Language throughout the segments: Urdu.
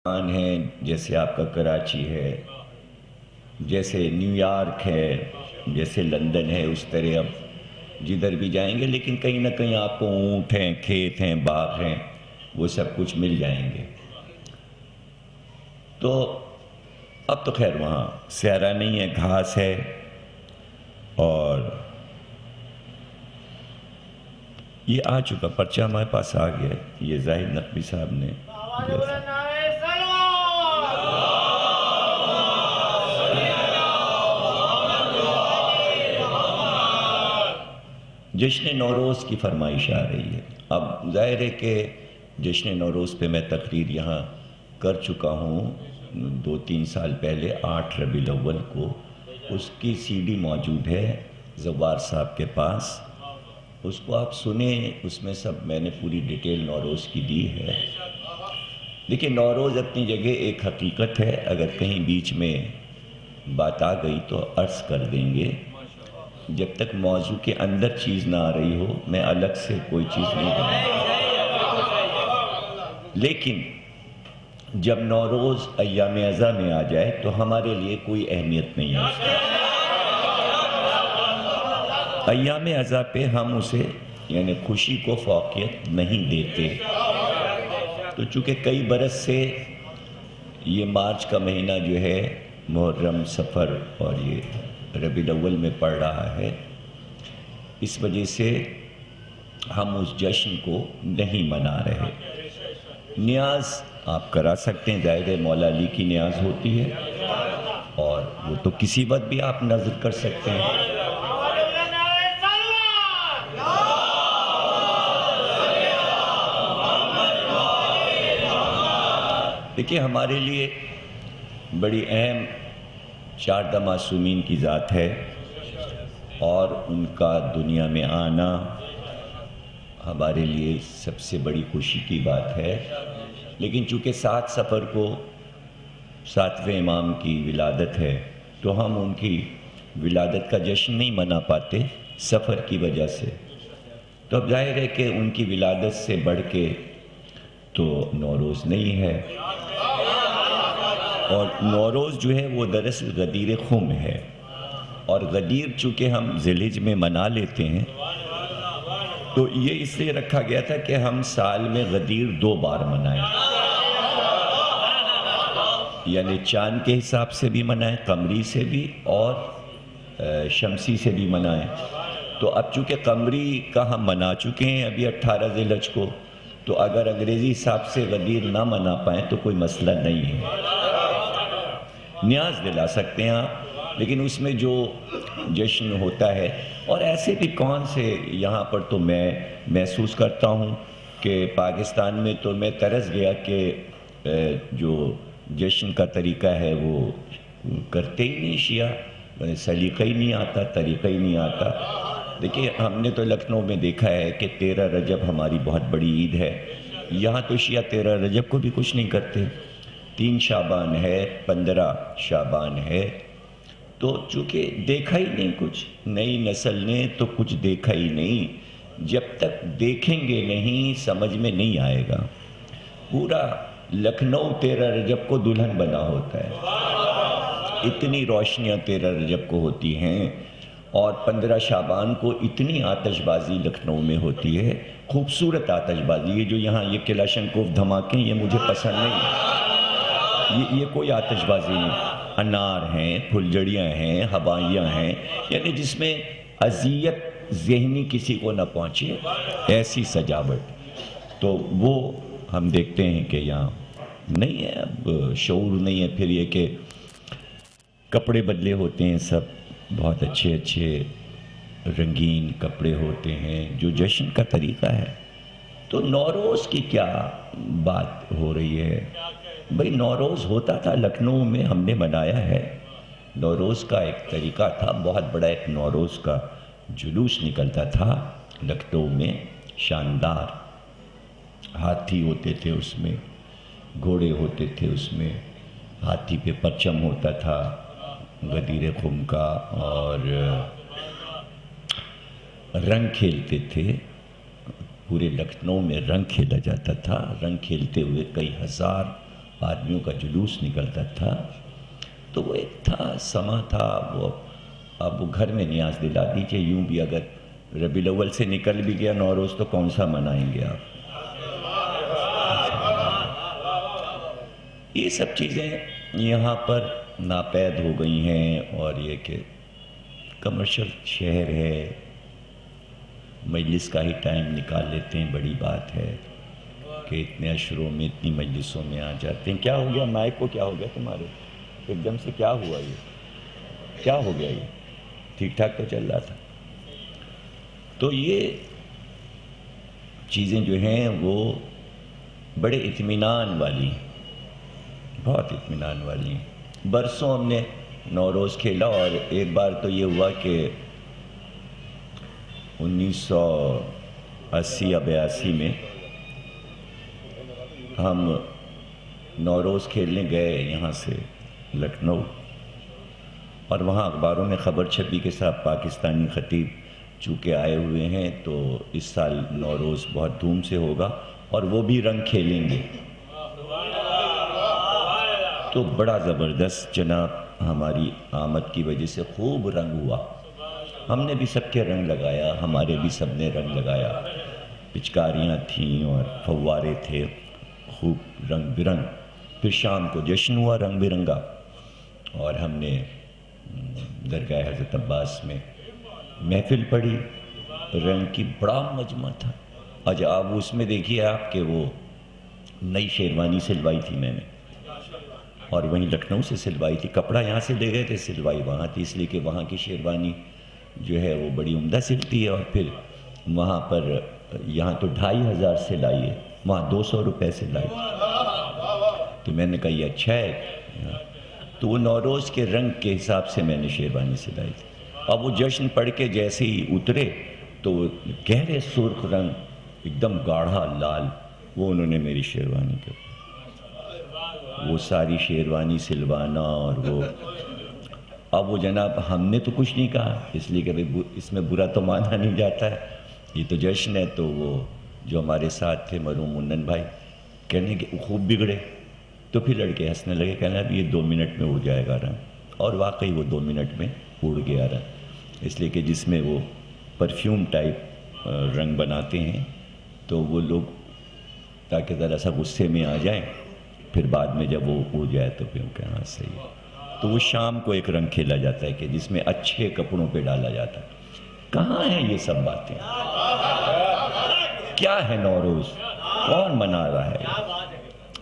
ہیں جیسے آپ کا کراچی ہے، جیسے نیو یارک ہے، جیسے لندن ہے، اس طرح اب جدھر بھی جائیں گے لیکن کہیں نہ کہیں آپ کو اونٹ ہیں، کھیت ہیں، باغ ہیں، وہ سب کچھ مل جائیں گے۔ تو اب تو خیر وہاں صحرا نہیں ہے، گھاس ہے، اور یہ آ چکا پرچہ ہمارے پاس آ گیا، یہ زاہد نقوی صاحب نے دیا تھا۔ جشن نوروز کی فرمائش آ رہی ہے۔ اب ظاہر ہے کہ جشن نوروز پہ میں تقریر یہاں کر چکا ہوں 2-3 سال پہلے 8 ربیع الاول کو، اس کی سی ڈی موجود ہے زوار صاحب کے پاس، اس کو آپ سنیں، اس میں سب میں نے پوری ڈیٹیل نوروز کی دی ہے۔ دیکھیں نوروز اپنی جگہ ایک حقیقت ہے، اگر کہیں بیچ میں بات آ گئی تو عرض کر دیں گے، جب تک موضوع کے اندر چیز نہ آ رہی ہو میں الگ سے کوئی چیز نہیں کروں۔ لیکن جب نوروز ایام ازاں میں آ جائے تو ہمارے لیے کوئی اہمیت نہیں ہے اس کی۔ ایام ازاں پہ ہم اسے یعنی خوشی کو فوقیت نہیں دیتے، تو چونکہ کئی برس سے یہ مارچ کا مہینہ جو ہے محرم، صفر اور یہ ربیع الاول میں پڑ رہا ہے، اس وجہ سے ہم اس جشن کو نہیں منا رہے۔ نیاز آپ کرا سکتے ہیں، ظاہر مولا علی کی نیاز ہوتی ہے، اور وہ تو کسی وقت بھی آپ نذر کر سکتے ہیں۔ دیکھیے ہمارے لیے بڑی اہم 4 معصومین کی ذات ہے، اور ان کا دنیا میں آنا ہمارے لیے سب سے بڑی خوشی کی بات ہے۔ لیکن چونکہ 7 صفر کو 7ویں امام کی ولادت ہے تو ہم ان کی ولادت کا جشن نہیں منا پاتے سفر کی وجہ سے، تو اب ظاہر ہے کہ ان کی ولادت سے بڑھ کے تو نوروز نہیں ہے، اور نوروز جو ہے وہ دراصل غدیر خم ہے، اور غدیر چونکہ ہم ذی الحجہ میں منا لیتے ہیں تو یہ اس لیے رکھا گیا تھا کہ ہم سال میں غدیر 2 بار منائیں، یعنی چاند کے حساب سے بھی منائیں، قمری سے بھی، اور شمسی سے بھی منائیں۔ تو اب چونکہ قمری کا ہم منا چکے ہیں ابھی 18 ذی الحجہ کو، تو اگر انگریزی حساب سے غدیر نہ منا پائیں تو کوئی مسئلہ نہیں ہے، نیاز دلا سکتے ہیں آپ، لیکن اس میں جو جشن ہوتا ہے، اور ایسے بھی کون سے یہاں پر تو میں محسوس کرتا ہوں کہ پاکستان میں تو میں ترس گیا کہ جو جشن کا طریقہ ہے وہ کرتے ہی نہیں شیعہ، سلیقہ ہی نہیں آتا، طریقہ ہی نہیں آتا۔ دیکھیں ہم نے تو لکھنؤ میں دیکھا ہے کہ 13 رجب ہماری بہت بڑی عید ہے، یہاں تو شیعہ 13 رجب کو بھی کچھ نہیں کرتے، 3 شعبان ہے، 15 شعبان ہے، تو چونکہ دیکھا ہی نہیں کچھ، نئی نسل نے تو کچھ دیکھا ہی نہیں، جب تک دیکھیں گے نہیں سمجھ میں نہیں آئے گا۔ پورا لکھنؤ 13 رجب کو دلہن بنا ہوتا ہے، اتنی روشنیاں 13 رجب کو ہوتی ہیں، اور 15 شعبان کو اتنی آتش بازی لکھنؤ میں ہوتی ہے، خوبصورت آتش بازی، یہ جو یہاں یہ کلاشنکوف دھماکے یہ مجھے پسند نہیں، یہ کوئی آتش بازی نہیں، انار ہیں، پھلجڑیاں ہیں، ہوائیاں ہیں، یعنی جس میں اذیت ذہنی کسی کو نہ پہنچے ایسی سجاوٹ، تو وہ ہم دیکھتے ہیں کہ یہاں نہیں ہے، اب شعور نہیں ہے۔ پھر یہ کہ کپڑے بدلے ہوتے ہیں، سب بہت اچھے اچھے رنگین کپڑے ہوتے ہیں، جو جشن کا طریقہ ہے۔ تو نوروز کی کیا بات ہو رہی ہے؟ بھئی نوروز ہوتا تھا لکھنؤ میں، ہم نے منایا ہے، نوروز کا ایک طریقہ تھا، بہت بڑا ایک نوروز کا جلوس نکلتا تھا لکھنؤ میں، شاندار، ہاتھی ہوتے تھے اس میں، گھوڑے ہوتے تھے اس میں، ہاتھی پہ پرچم ہوتا تھا غدیر خم کا، اور رنگ کھیلتے تھے، پورے لکھنؤ میں رنگ کھیلا جاتا تھا، رنگ کھیلتے ہوئے کئی ہزار آدمیوں کا جلوس نکلتا تھا، تو وہ ایک تھا سما تھا، وہ اب وہ گھر میں نیاز دلا دیجیے. یوں بھی اگر ربیع الاول سے نکل بھی گیا نوروز تو کون سا منائیں گے آپ؟ یہ سب چیزیں یہاں پر ناپید ہو گئی ہیں، اور یہ کہ کمرشل شہر ہے، مجلس کا ہی ٹائم نکال لیتے ہیں، بڑی بات ہے کہ اتنے اشروں میں اتنی مجلسوں میں آ جاتے ہیں. کیا ہو گیا مائک کو؟ کیا ہو گیا تمہارے؟ ایک دم سے کیا ہوا؟ یہ کیا ہو گیا؟ یہ ٹھیک ٹھاک تو چل رہا تھا. تو یہ چیزیں جو ہیں وہ بڑے اطمینان والی ہیں، بہت اطمینان والی ہیں. برسوں ہم نے نوروز کھیلا، اور ایک بار تو یہ ہوا کہ 1980 یا 82 میں ہم نوروز کھیلنے گئے یہاں سے لکھنؤ، اور وہاں اخباروں میں خبر چھپی کہ صاحب پاکستانی خطیب چونکہ آئے ہوئے ہیں تو اس سال نوروز بہت دھوم سے ہوگا اور وہ بھی رنگ کھیلیں گے. تو بڑا زبردست جناب ہماری آمد کی وجہ سے خوب رنگ ہوا. ہم نے بھی سب کے رنگ لگایا، ہمارے بھی سب نے رنگ لگایا، پچکاریاں تھیں اور فوارے تھے، خوب رنگ برنگ. پھر شام کو جشن ہوا رنگ برنگا، اور ہم نے درگاہ حضرت عباس میں محفل پڑھی رنگ کی. بڑا مجمع تھا. اچھا اب اس میں دیکھیے آپ کہ وہ نئی شیروانی سلوائی تھی میں نے، اور وہیں لکھنؤ سے سلوائی تھی. کپڑا یہاں سے لے گئے تھے، سلوائی وہاں تھی، اس لیے کہ وہاں کی شیروانی جو ہے وہ بڑی عمدہ سلتی ہے. اور پھر وہاں پر یہاں تو 2500 سے لائی ہے، وہاں 200 روپے سے لائی. تو میں نے کہا یہ اچھا ہے. تو وہ نوروز کے رنگ کے حساب سے میں نے شیروانی سلائی تھی. اب وہ جشن پڑھ کے جیسے ہی اترے تو وہ گہرے سرخ رنگ ایک دم گاڑھا لال وہ انہوں نے میری شیروانی کے وہ ساری شیروانی سلوانا. اور وہ اب وہ جناب ہم نے تو کچھ نہیں کہا، اس لیے کہ اس میں برا تو مانا نہیں جاتا ہے، یہ تو جشن ہے. تو وہ جو ہمارے ساتھ تھے مرحوم منن بھائی کہنے کہ خوب بگڑے. تو پھر لڑکے ہنسنے لگے، کہنا اب یہ 2 منٹ میں اڑ جائے گا رنگ. اور واقعی وہ 2 منٹ میں اڑ گیا رنگ. اس لیے کہ جس میں وہ پرفیوم ٹائپ رنگ بناتے ہیں تو وہ لوگ تاکہ ذرا سا غصے میں آ جائیں، پھر بعد میں جب وہ اڑ جائے تو پھر کہنا صحیح ہے. تو وہ شام کو ایک رنگ کھیلا جاتا ہے کہ جس میں اچھے کپڑوں پہ ڈالا جاتا ہے. کہاں ہیں یہ سب باتیں؟ کیا ہے نوروز؟ کون منا رہا ہے؟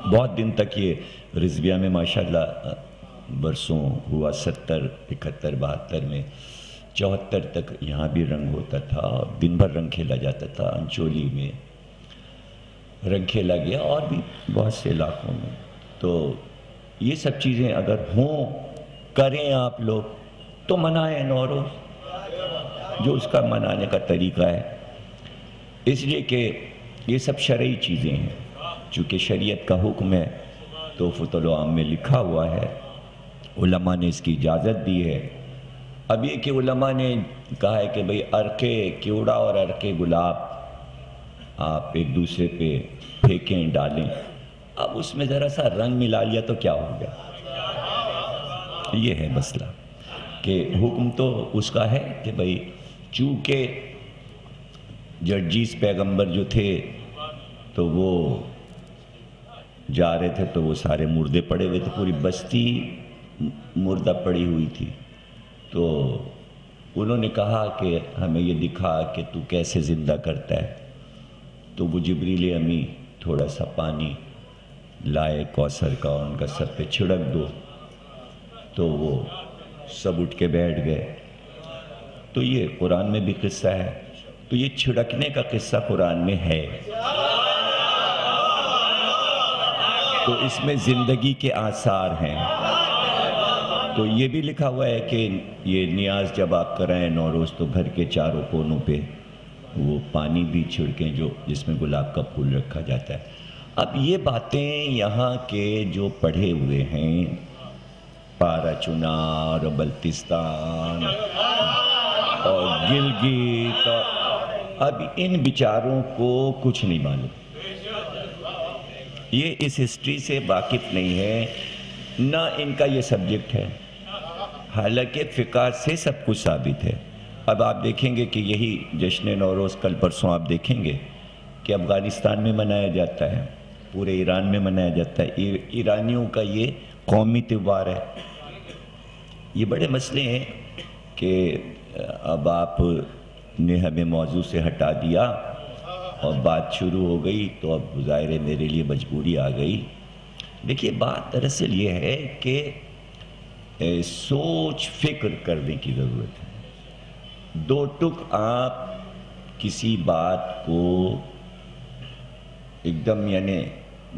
بہت دن تک یہ رضویہ میں ماشاءاللہ برسوں ہوا، 70 71 72 میں 74 تک یہاں بھی رنگ ہوتا تھا، دن بھر رنگ کھیلا جاتا تھا. انچولی میں رنگ کھیلا گیا اور بھی بہت سے علاقوں میں. تو یہ سب چیزیں اگر ہوں کریں آپ لوگ تو منائیں نوروز جو اس کا منانے کا طریقہ ہے. اس لیے کہ یہ سب شرعی چیزیں ہیں، چونکہ شریعت کا حکم ہے تو تحفۃ العام میں لکھا ہوا ہے، علماء نے اس کی اجازت دی ہے. اب یہ کہ علماء نے کہا ہے کہ بھئی عرقِ کیوڑا اور عرقِ گلاب آپ ایک دوسرے پہ پھینکیں ڈالیں. اب اس میں ذرا سا رنگ ملا لیا تو کیا ہو گیا؟ یہ ہے مسئلہ کہ حکم تو اس کا ہے کہ بھئی چونکہ جرجیس پیغمبر جو تھے تو وہ جا رہے تھے تو وہ سارے مردے پڑے ہوئے تھے، پوری بستی مردہ پڑی ہوئی تھی. تو انہوں نے کہا کہ ہمیں یہ دکھا کہ تو کیسے زندہ کرتا ہے. تو وہ جبریل امی تھوڑا سا پانی لائے کوثر کا، ان کا سب پہ چھڑک دو تو وہ سب اٹھ کے بیٹھ گئے. تو یہ قرآن میں بھی قصہ ہے. تو یہ چھڑکنے کا قصہ قرآن میں ہے، تو اس میں زندگی کے آثار ہیں. تو یہ بھی لکھا ہوا ہے کہ یہ نیاز جب آپ کرائیں نوروز تو گھر کے چاروں کونوں پہ وہ پانی بھی چھڑکیں جو جس میں گلاب کا پھول رکھا جاتا ہے. اب یہ باتیں یہاں کے جو پڑھے ہوئے ہیں پارا چنار اور بلتستان اور گلگت، اب ان بیچاروں کو کچھ نہیں معلوم. یہ اس ہسٹری سے واقف نہیں ہے، نہ ان کا یہ سبجیکٹ ہے، حالانکہ فقہ سے سب کچھ ثابت ہے۔ اب آپ دیکھیں گے کہ یہی جشن نوروز کل پرسوں آپ دیکھیں گے کہ افغانستان میں منایا جاتا ہے، پورے ایران میں منایا جاتا ہے، ایرانیوں کا یہ قومی تہوار ہے۔ یہ بڑے مسئلے ہیں کہ اب آپ نے ہمیں موضوع سے ہٹا دیا اور بات شروع ہو گئی، تو اب ظاہر ہے میرے لیے مجبوری آ گئی۔ دیکھیے بات دراصل یہ ہے کہ سوچ فکر کرنے کی ضرورت ہے۔ دو ٹک آپ کسی بات کو ایک دم یعنی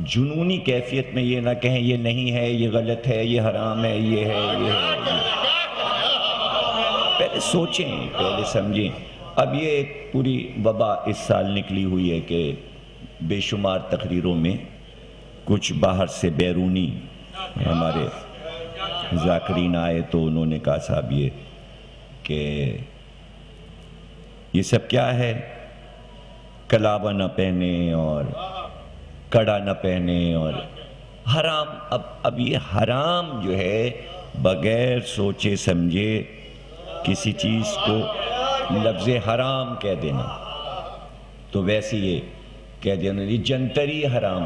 جنونی کیفیت میں یہ نہ کہیں یہ نہیں ہے، یہ غلط ہے، یہ حرام ہے، یہ ہے، یہ ہے۔ پہلے سوچیں، پہلے سمجھیں۔ اب یہ ایک پوری وبا اس سال نکلی ہوئی ہے کہ بے شمار تقریروں میں کچھ باہر سے بیرونی ہمارے ذاکرین آئے تو انہوں نے کہا صاحب یہ کہ یہ سب کیا ہے، کلاوہ نہ پہنے اور کڑا نہ پہنے اور حرام۔ اب یہ حرام جو ہے بغیر سوچے سمجھے کسی چیز کو لفظ حرام کہہ دینا، تو ویسے یہ کہہ دینا یہ جنتری حرام۔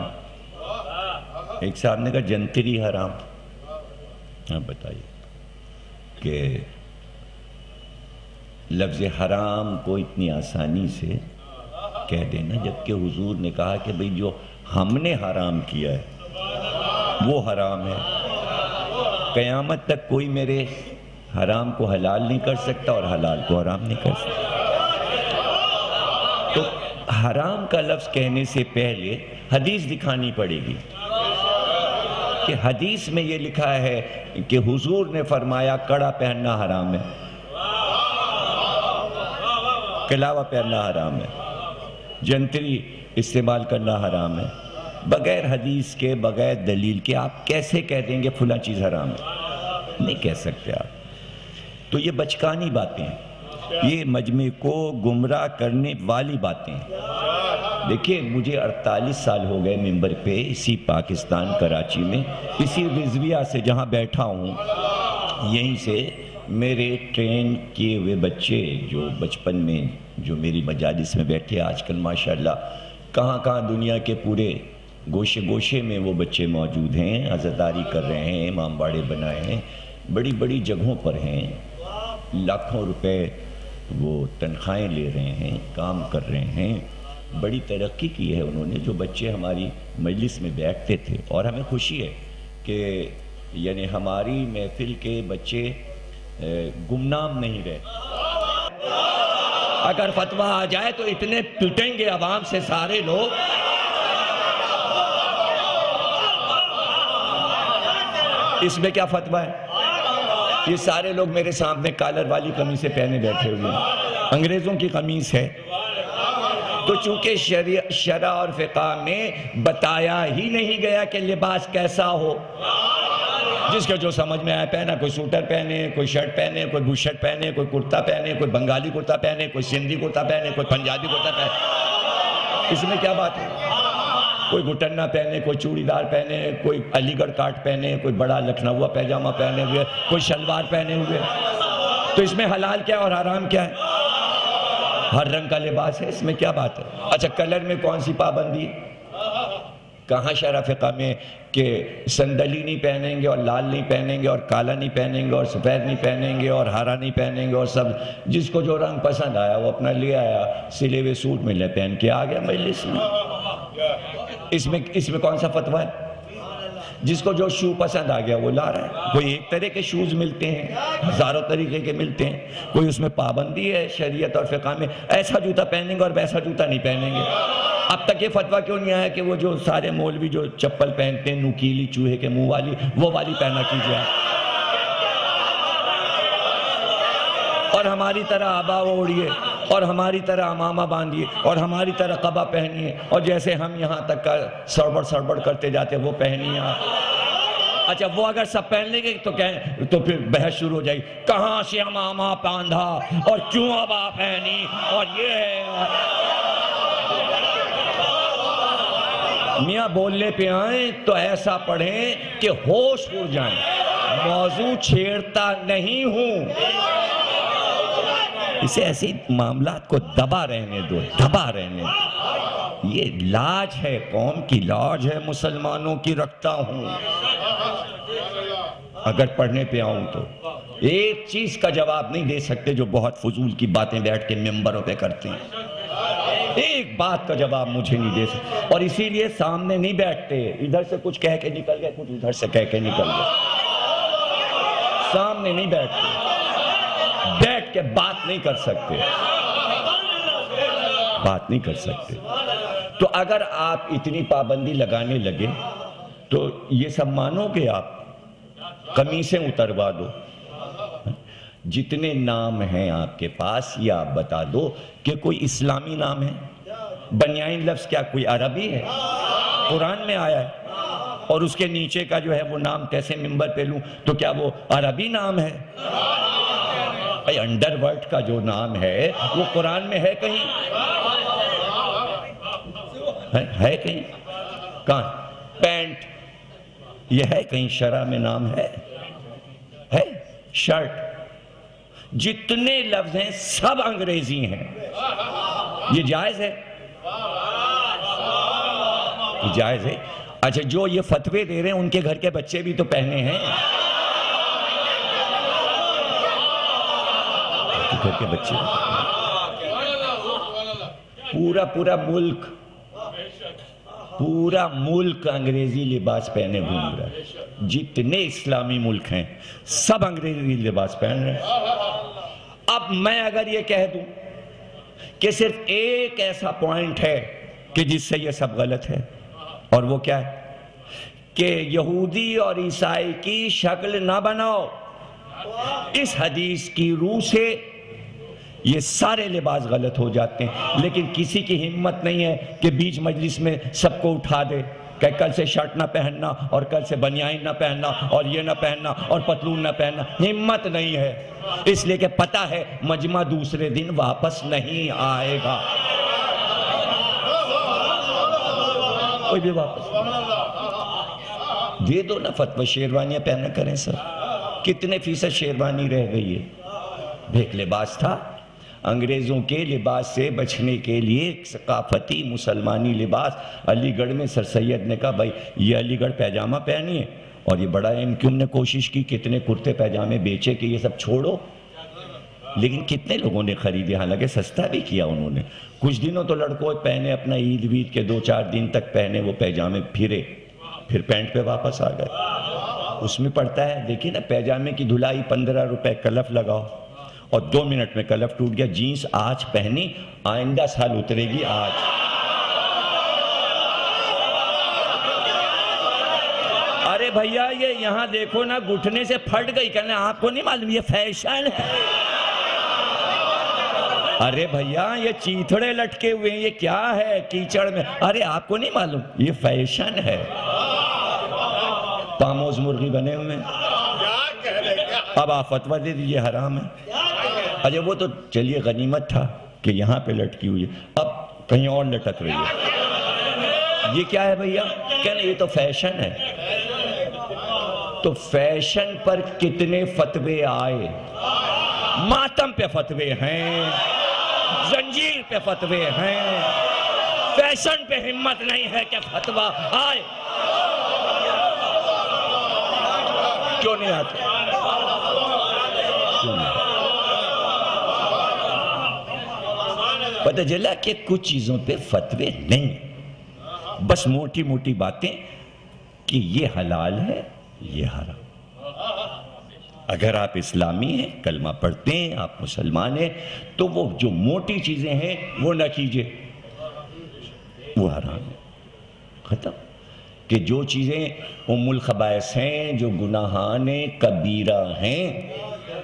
ایک صاحب نے کہا جنتری حرام، آپ بتائیے کہ لفظ حرام کو اتنی آسانی سے کہہ دینا، جبکہ حضور نے کہا کہ بھئی جو ہم نے حرام کیا ہے وہ حرام ہے۔ قیامت تک کوئی میرے حرام کو حلال نہیں کر سکتا اور حلال کو حرام نہیں کر سکتا۔ تو حرام کا لفظ کہنے سے پہلے حدیث دکھانی پڑے گی کہ حدیث میں یہ لکھا ہے کہ حضور نے فرمایا کڑا پہننا حرام ہے، کلاوہ پہننا حرام ہے، جنتری استعمال کرنا حرام ہے۔ بغیر حدیث کے، بغیر دلیل کے آپ کیسے کہہ دیں گے فلاں چیز حرام ہے؟ نہیں کہہ سکتے آپ۔ تو یہ بچکانی باتیں ہیں، یہ مجمع کو گمراہ کرنے والی باتیں ہیں۔ دیکھیں مجھے 48 سال ہو گئے ممبر پہ اسی پاکستان کراچی میں، اسی رضویہ سے جہاں بیٹھا ہوں، یہیں سے میرے ٹرین کیے ہوئے بچے جو بچپن میں جو میری مجالس میں بیٹھے، آج کل ماشاءاللہ کہاں کہاں دنیا کے پورے گوشے گوشے میں وہ بچے موجود ہیں، عزاداری کر رہے ہیں، امام باڑے بنائے ہیں، بڑی بڑی جگہوں پر ہیں، لاکھوں روپے وہ تنخواہیں لے رہے ہیں، کام کر رہے ہیں، بڑی ترقی کی ہے انہوں نے۔ جو بچے ہماری مجلس میں بیٹھتے تھے، اور ہمیں خوشی ہے کہ یعنی ہماری محفل کے بچے گمنام نہیں رہے۔ اگر فتویٰ آ جائے تو اتنے پٹیں گے عوام سے سارے لوگ، اس میں کیا فتویٰ ہے؟ یہ سارے لوگ میرے سامنے کالر والی قمیصیں پہنے بیٹھے ہوئے ہیں، انگریزوں کی قمیص ہے۔ تو چونکہ شرع اور فقہ میں بتایا ہی نہیں گیا کہ لباس کیسا ہو، جس کے جو سمجھ میں آئے پہنا، کوئی سوٹر پہنے، کوئی شرٹ پہنے، کوئی بشرٹ پہنے، کوئی کرتا پہنے، کوئی بنگالی کرتا پہنے، کوئی سندھی کرتا پہنے، کوئی پنجابی کرتا پہنے، اس میں کیا بات ہے؟ کوئی گھٹن نہ پہنے، کوئی چوڑی دار پہنے، کوئی علی گڑھ کاٹ پہنے، کوئی بڑا لکھنؤ پیجامہ پہنے ہوئے، کوئی شلوار پہنے ہوئے، تو اس میں حلال کیا اور حرام کیا ہے؟ ہر رنگ کا لباس ہے، اس میں کیا بات ہے؟ اچھا کلر میں کون سی پابندی؟ کہاں شرع فقہ میں کہ سندلی نہیں پہنیں گے اور لال نہیں پہنیں گے اور کالا نہیں پہنیں گے اور سفید نہیں پہنیں گے اور ہرا نہیں پہنیں گے اور سب جس کو جو رنگ پسند آیا وہ اپنا لے آیا، سلے ہوئے سوٹ میں لے پہن کے آ گیا مجلس میں۔ اس میں کون سا فتویٰ ہے؟ جس کو جو شو پسند آ گیا وہ لا رہا ہے۔ کوئی ایک طرح کے شوز ملتے ہیں، ہزاروں طریقے کے ملتے ہیں، کوئی اس میں پابندی ہے شریعت اور فقہ میں ایسا جوتا پہنیں گے اور ویسا جوتا نہیں پہنیں گے۔ اب تک یہ فتویٰ کیوں نہیں آیا کہ وہ جو سارے مولوی جو چپل پہنتے ہیں نوکیلی چوہے کے منہ والی، وہ والی پہنا کیجیے، اور ہماری طرح عبا اوڑھیے اور ہماری طرح امامہ باندھیے اور ہماری طرح قبا پہنیے، اور جیسے ہم یہاں تک کا سڑبڑ سڑبڑ کرتے جاتے وہ پہنیے آپ۔ اچھا وہ اگر سب پہن لیں گے تو پھر بحث شروع ہو جائے گی، کہاں سے امامہ باندھا اور کیوں عبا پہنی اور یہ ہے۔ میاں بولنے پہ آئیں تو ایسا پڑھیں کہ ہوش اڑ جائیں. موضوع چھیڑتا نہیں ہوں, اسے ایسی معاملات کو دبا رہنے دو, دبا رہنے دو. یہ لاج ہے, قوم کی لاج ہے, مسلمانوں کی رکھتا ہوں. اگر پڑھنے پہ آؤں تو ایک چیز کا جواب نہیں دے سکتے جو بہت فضول کی باتیں بیٹھ کے ممبروں پہ کرتے ہیں. ایک بات کا جواب مجھے نہیں دے سکتے, اور اسی لیے سامنے نہیں بیٹھتے. ادھر سے کچھ کہہ کے نکل گئے, کچھ ادھر سے کہہ کے نکل گئے. سامنے نہیں بیٹھتے, بیٹھ کے بات نہیں کر سکتے, بات نہیں کر سکتے. تو اگر آپ اتنی پابندی لگانے لگے تو یہ سب مانو گے آپ؟ قمیصیں اتروا دو. جتنے نام ہیں آپ کے پاس یہ آپ بتا دو کہ کوئی اسلامی نام ہے. بنیائن لفظ کیا کوئی عربی ہے؟ قرآن میں آیا ہے. اور اس کے نیچے کا جو ہے وہ نام کیسے ممبر پہ لوں, تو کیا وہ عربی نام ہے؟ بھائی انڈر ورلڈ کا جو نام ہے وہ قرآن میں ہے کہیں؟ ہے کہیں؟ کہاں؟ پینٹ یہ ہے کہیں شرع میں نام ہے؟ شرٹ. جتنے لفظ ہیں سب انگریزی ہیں. یہ جائز ہے؟ یہ جائز ہے. اچھا جو یہ فتوے دے رہے ہیں ان کے گھر کے بچے بھی تو پہنے ہیں. گھر کے بچے پورا ملک انگریزی لباس پہنے گھوم رہا ہے. جتنے اسلامی ملک ہیں سب انگریزی لباس پہن رہے ہیں. اب میں اگر یہ کہہ دوں کہ صرف ایک ایسا پوائنٹ ہے کہ جس سے یہ سب غلط ہے, اور وہ کیا ہے کہ یہودی اور عیسائی کی شکل نہ بناؤ, اس حدیث کی روح سے یہ سارے لباس غلط ہو جاتے ہیں. لیکن کسی کی ہمت نہیں ہے کہ بیچ مجلس میں سب کو اٹھا دے کہ کل سے شرٹ نہ پہننا, اور کل سے بنیائن نہ پہننا, اور یہ نہ پہننا, اور پتلون نہ پہننا. ہمت نہیں ہے, اس لیے کہ پتہ ہے مجمع دوسرے دن واپس نہیں آئے گا. کوئی بھی واپس دے دو نا فتوی, شیروانیاں پہنا کریں سر. کتنے فیصد شیروانی رہ گئی ہے؟ ایک لباس تھا. انگریزوں کے لباس سے بچنے کے لیے ایک ثقافتی مسلمانی لباس. علی گڑھ میں سر سید نے کہا بھائی یہ علی گڑھ پیجامہ پہنیے, اور یہ بڑا MQ نے کوشش کی کتنے کرتے پیجامے بیچے کہ یہ سب چھوڑو, لیکن کتنے لوگوں نے خریدے, حالانکہ سستا بھی کیا انہوں نے. کچھ دنوں تو لڑکوں پہنے, اپنا عید وید کے 2-4 دن تک پہنے وہ پیجامے, پھرے, پھر پینٹ پہ واپس آ گئے. اس میں پڑتا ہے دیکھیں نا, پیجامے کی دھلائی 15 روپے, کلف لگاؤ, اور 2 منٹ میں کلف ٹوٹ گیا. جینس آج پہنی, آئندہ سال اترے گی آج. ارے بھیا یہ یہاں دیکھو نا, گھٹنے سے پھٹ گئی, کہنے آپ کو نہیں معلوم یہ فیشن ہے؟ ارے بھیا یہ چیتھڑے لٹکے ہوئے ہیں, یہ کیا ہے کیچڑ میں؟ ارے آپ کو نہیں معلوم یہ فیشن ہے. پاموز مرغی بنے ہوئے ہیں, اب آپ فتویٰ دے دیجئے حرام ہے. اچھا وہ تو چلیے غنیمت تھا کہ یہاں پہ لٹکی ہوئی ہے, اب کہیں اور لٹک رہی ہے. یہ کیا ہے بھیا؟ کہنے یہ تو فیشن ہے. تو فیشن پر کتنے فتوے آئے؟ ماتم پہ فتوے ہیں, زنجیر پہ فتوے ہیں, فیشن پہ ہمت نہیں ہے کہ فتویٰ آئے. کیوں نہیں آتے؟ کیوں نہیں؟ پتہ چلا کہ کچھ چیزوں پہ فتوے نہیں, بس موٹی موٹی باتیں کہ یہ حلال ہے یہ حرام. اگر آپ اسلامی ہیں, کلمہ پڑھتے ہیں, آپ مسلمان ہیں, تو وہ جو موٹی چیزیں ہیں وہ نہ کیجئے, وہ حرام ہے. ختم. کہ جو چیزیں ام الخبائث ہیں, جو گناہان کبیرہ ہیں,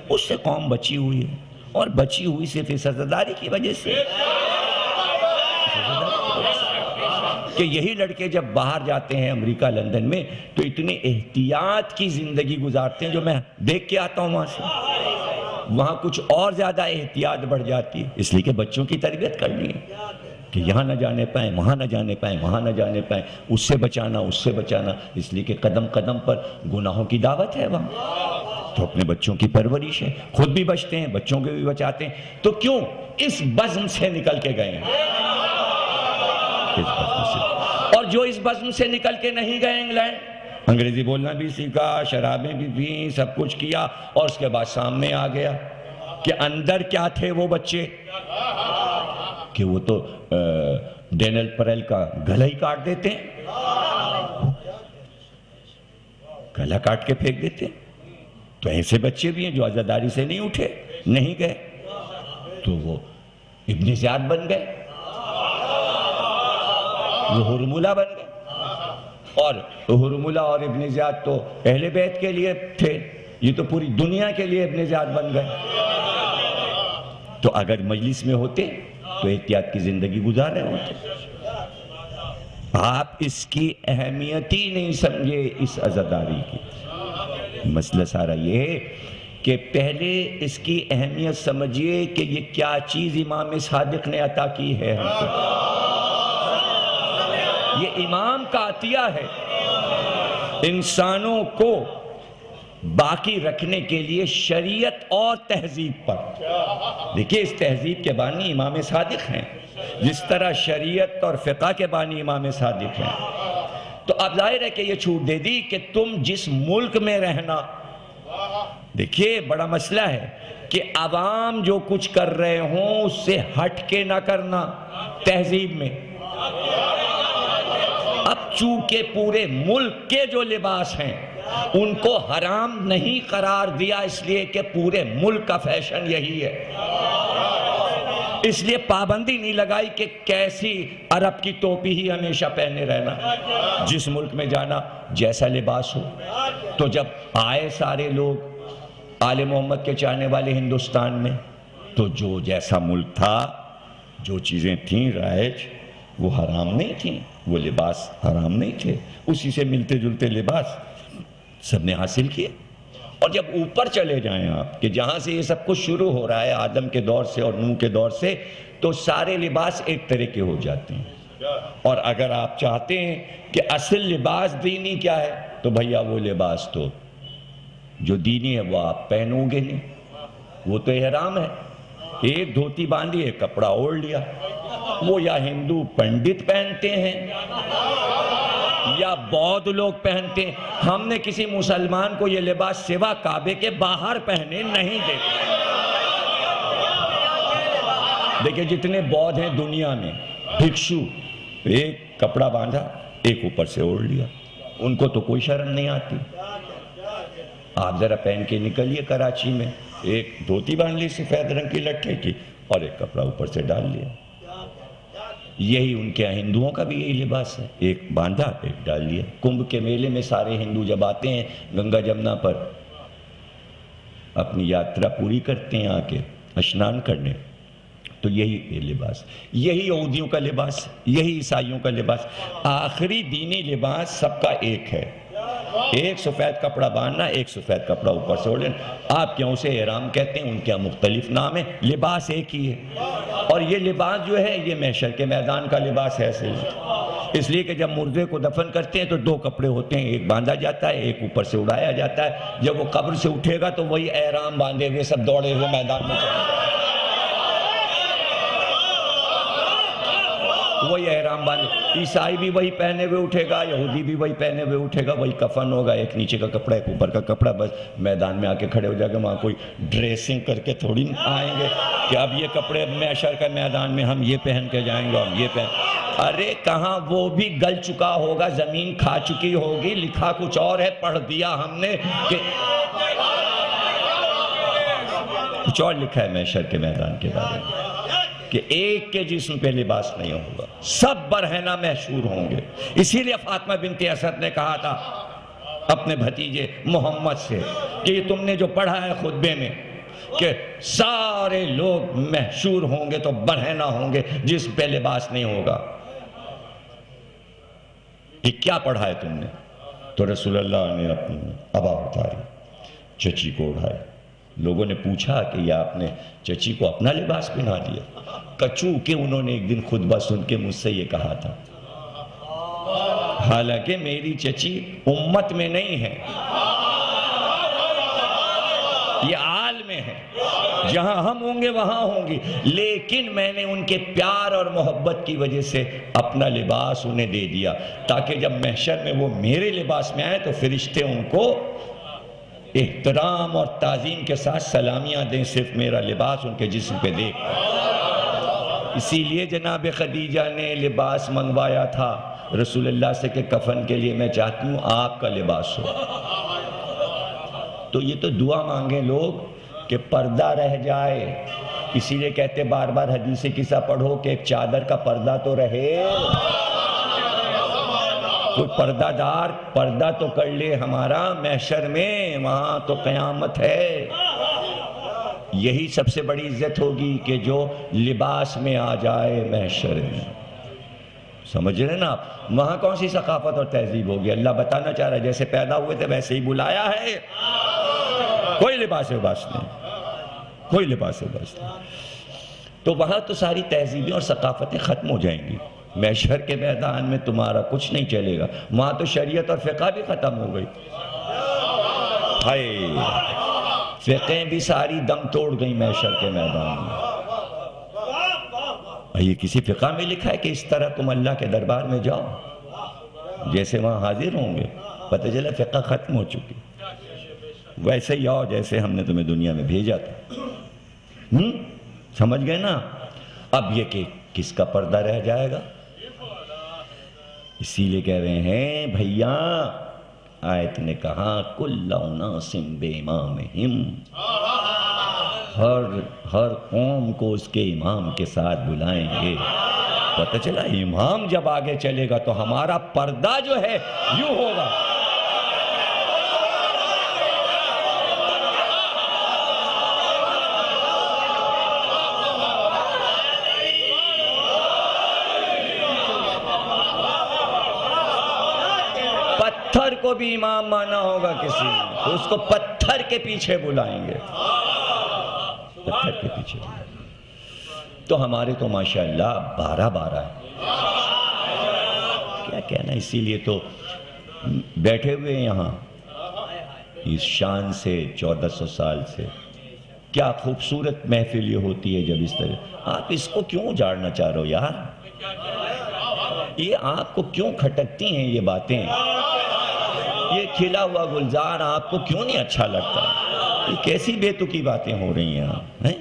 اس سے قوم بچی ہوئی ہے, اور بچی ہوئی صرف سزاداری کی وجہ سے. کہ یہی لڑکے جب باہر جاتے ہیں امریکہ لندن میں تو اتنی احتیاط کی زندگی گزارتے ہیں, جو میں دیکھ کے آتا ہوں وہاں سے. وہاں کچھ اور زیادہ احتیاط بڑھ جاتی ہے, اس لیے کہ بچوں کی تربیت کرنی ہے. کہ یہاں نہ جانے پائیں، وہاں نہ جانے پائیں، وہاں نہ جانے پائیں، اس سے بچانا، اس سے بچانا، اس لیے کہ قدم قدم پر گناہوں کی دعوت ہے وہاں۔ تو اپنے بچوں کی پرورش ہے، خود بھی بچتے ہیں، بچوں کو بھی بچاتے ہیں، تو کیوں اس بزم سے نکل کے گئے ہیں، اس بزم سے۔ اور جو اس بزم سے نکل کے نہیں گئے انگلینڈ، انگریزی بولنا بھی سیکھا، شرابیں بھی پیں، سب کچھ کیا، اور اس کے بعد سامنے آ گیا کہ اندر کیا تھے وہ بچے، کہ وہ تو ڈینل پریل کا گلا ہی کاٹ دیتے ہیں، گلا کاٹ کے پھینک دیتے ہیں۔ تو ایسے بچے بھی ہیں جو عزاداری سے نہیں اٹھے، نہیں گئے، تو وہ ابن زیاد بن گئے، وہ ہرملہ بن گئے، اور ہرملہ اور ابن زیاد تو اہل بیت کے لیے تھے، یہ تو پوری دنیا کے لیے ابن زیاد بن گئے۔ تو اگر مجلس میں ہوتے تو احتیاط کی زندگی گزار رہے ہوتے۔ آپ اس کی اہمیت ہی نہیں سمجھے اس عزاداری کی۔ مسئلہ سارا یہ ہے کہ پہلے اس کی اہمیت سمجھیے کہ یہ کیا چیز امام صادق نے عطا کی ہے ہم کو۔ یہ امام کا عطیہ ہے انسانوں کو باقی رکھنے کے لیے شریعت اور تہذیب پر۔ دیکھیے اس تہذیب کے بانی امام صادق ہیں، جس طرح شریعت اور فقہ کے بانی امام صادق ہیں۔ تو اب ظاہر ہے کہ یہ چھوٹ دے دی کہ تم جس ملک میں رہنا، دیکھیے بڑا مسئلہ ہے کہ عوام جو کچھ کر رہے ہوں اس سے ہٹ کے نہ کرنا تہذیب میں۔ اب چونکہ پورے ملک کے جو لباس ہیں ان کو حرام نہیں قرار دیا، اس لیے کہ پورے ملک کا فیشن یہی ہے، اس لیے پابندی نہیں لگائی کہ کیسی عرب کی ٹوپی ہی ہمیشہ پہنے رہنا، جس ملک میں جانا جیسا لباس ہو۔ تو جب آئے سارے لوگ آل محمد کے چاہنے والے ہندوستان میں، تو جو جیسا ملک تھا، جو چیزیں تھیں رائج، وہ حرام نہیں تھیں، وہ لباس حرام نہیں تھے، اسی سے ملتے جلتے لباس سب نے حاصل کیے۔ اور جب اوپر چلے جائیں آپ کہ جہاں سے یہ سب کچھ شروع ہو رہا ہے آدم کے دور سے اور نوح کے دور سے، تو سارے لباس ایک طرح کے ہو جاتے ہیں۔ اور اگر آپ چاہتے ہیں کہ اصل لباس دینی کیا ہے، تو بھیا وہ لباس تو جو دینی ہے وہ آپ پہنو گے نہیں، وہ تو احرام ہے۔ ایک دھوتی باندھی، ایک کپڑا اوڑھ لیا، وہ یا ہندو پنڈت پہنتے ہیں یا بودھ لوگ پہنتے ہیں، ہم نے کسی مسلمان کو یہ لباس سوا کعبے کے باہر پہنے نہیں دیتے۔ دیکھیں جتنے بودھ ہیں دنیا میں، بھکشو، ایک کپڑا باندھا، ایک اوپر سے اوڑھ لیا، ان کو تو کوئی شرم نہیں آتی۔ آپ ذرا پہن کے نکلیے کراچی میں، ایک دھوتی باندھ لی سفید رنگ کی لٹھے کی اور ایک کپڑا اوپر سے ڈال لیا۔ یہی ان کے ہندوؤں کا بھی یہی لباس ہے، ایک باندھا ایک ڈال لیا۔ کمبھ کے میلے میں سارے ہندو جب آتے ہیں گنگا جمنا پر اپنی یاترا پوری کرتے ہیں آ کے اشنان کرنے، تو یہی لباس، یہی یہودیوں کا لباس، یہی عیسائیوں کا لباس، آخری دینی لباس سب کا ایک ہے، ایک سفید کپڑا باندھنا، ایک سفید کپڑا اوپر سے اوڑھنا۔ آپ کیا اسے احرام کہتے ہیں، ان کے مختلف نام ہیں، لباس ایک ہی ہے۔ اور یہ لباس جو ہے یہ محشر کے میدان کا لباس ہے صرف، اس لیے کہ جب مردے کو دفن کرتے ہیں تو دو کپڑے ہوتے ہیں، ایک باندھا جاتا ہے، ایک اوپر سے اڑایا جاتا ہے۔ جب وہ قبر سے اٹھے گا تو وہی احرام باندھے ہوئے سب دوڑے ہوئے میدان میں چلے گا، وہی احرام باندھے۔ عیسائی بھی وہی پہنے ہوئے اٹھے گا، یہودی بھی وہی پہنے ہوئے اٹھے گا، وہی کفن ہوگا، ایک نیچے کا کپڑا ایک اوپر کا کپڑا، بس میدان میں آ کے کھڑے ہو جائے گا۔ وہاں کوئی ڈریسنگ کر کے تھوڑی آئیں گے کہ اب یہ کپڑے محشر کے میدان میں ہم یہ پہن کے جائیں گے، ہم یہ پہن، ارے کہاں، وہ بھی گل چکا ہوگا، زمین کھا چکی ہوگی، لکھا کچھ اور ہے، پڑھ دیا ہم نے کہ کچھ اور لکھا ہے محشر کے میدان کے بارے میں، کہ ایک کے جسم پہ لباس نہیں ہوگا، سب برہنہ محشور ہوں گے۔ اسی لیے فاطمہ بنت اسد نے کہا تھا اپنے بھتیجے محمد سے کہ یہ تم نے جو پڑھا ہے خطبے میں کہ سارے لوگ محشور ہوں گے تو برہنہ ہوں گے، جسم پہ لباس نہیں ہوگا، یہ کیا پڑھا ہے تم نے؟ تو رسول اللہ نے اپنی ابا اتاری، چچی کو اڑھائے، لوگوں نے پوچھا کہ یہ آپ نے چچی کو اپنا لباس پہنا دیا؟ کچو کہ انہوں نے ایک دن خطبہ سن کے مجھ سے یہ کہا تھا، حالانکہ میری چچی امت میں نہیں ہے، یہ آل میں ہے، جہاں ہم ہوں گے وہاں ہوں گی، لیکن میں نے ان کے پیار اور محبت کی وجہ سے اپنا لباس انہیں دے دیا تاکہ جب محشر میں وہ میرے لباس میں آئے تو فرشتے ان کو احترام اور تعظیم کے ساتھ سلامیاں دیں، صرف میرا لباس ان کے جسم پہ دیکھ۔ اسی لیے جناب خدیجہ نے لباس منگوایا تھا رسول اللہ سے کہ کفن کے لیے میں چاہتی ہوں آپ کا لباس ہو۔ تو یہ تو دعا مانگیں لوگ کہ پردہ رہ جائے، اسی لیے کہتے بار بار حدیث قصہ پڑھو کہ ایک چادر کا پردہ تو رہے، کوئی پردہ دار پردہ تو کر لے ہمارا محشر میں، وہاں تو قیامت ہے۔ یہی سب سے بڑی عزت ہوگی کہ جو لباس میں آ جائے محشر میں، سمجھ رہے نا آپ؟ وہاں کون سی ثقافت اور تہذیب ہوگی؟ اللہ بتانا چاہ رہا ہے جیسے پیدا ہوئے تھے ویسے ہی بلایا ہے، کوئی لباس نہیں، کوئی لباس نہیں۔ تو وہاں تو ساری تہذیبیں اور ثقافتیں ختم ہو جائیں گی، محشر کے میدان میں تمہارا کچھ نہیں چلے گا، وہاں تو شریعت اور فقہ بھی ختم ہو گئی، ہائے فقہیں بھی ساری دم توڑ گئی محشر کے میدان میں۔ یہ کسی فقہ میں لکھا ہے کہ اس طرح تم اللہ کے دربار میں جاؤ جیسے وہاں حاضر ہوں گے؟ پتہ چلا فقہ ختم ہو چکی، ویسے ہی آؤ جیسے ہم نے تمہیں دنیا میں بھیجا تھا۔ سمجھ گئے نا؟ اب یہ کہ کس کا پردہ رہ جائے گا، اسی لیے کہہ رہے ہیں بھیا، آیت نے کہا کُلُّ أُنَاسٍ بِإِمَامِهِمْ، ہر قوم کو اس کے امام کے ساتھ بلائیں گے۔ پتہ چلا امام جب آگے چلے گا تو ہمارا پردہ جو ہے یوں ہوگا، پتھر کو بھی امام مانا ہوگا کسی نے تو اس کو پتھر کے پیچھے بلائیں گے، پتھر کے پیچھے بلائیں گے۔ تو ہمارے تو ماشاءاللہ 12 ہے، کیا کہنا، اسی لیے تو بیٹھے ہوئے یہاں اس شان سے 1400 سال سے، کیا خوبصورت محفل یہ ہوتی ہے جب اس طرح۔ آپ اس کو کیوں اجاڑنا چاہ رہے ہو یار؟ یہ آپ کو کیوں کھٹکتی ہیں یہ باتیں؟ یہ کھلا ہوا گلزار آپ کو کیوں نہیں اچھا لگتا؟ یہ کیسی بے تکی باتیں ہو رہی ہیں؟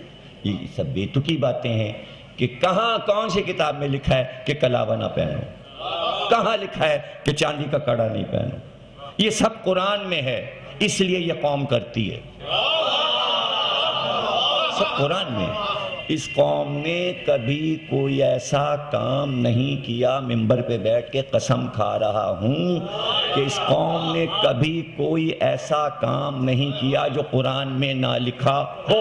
یہ سب بے تکی باتیں ہیں کہ کہاں کون سی کتاب میں لکھا ہے کہ کلاوہ نہ پہنو؟ کہاں لکھا ہے کہ چاندی کا کڑا نہیں پہنو؟ یہ سب قرآن میں ہے، اس لیے یہ قوم کرتی ہے، سب قرآن میں۔ اس قوم نے کبھی کوئی ایسا کام نہیں کیا، منبر پہ بیٹھ کے قسم کھا رہا ہوں کہ اس قوم نے کبھی کوئی ایسا کام نہیں کیا جو قرآن میں نہ لکھا ہو۔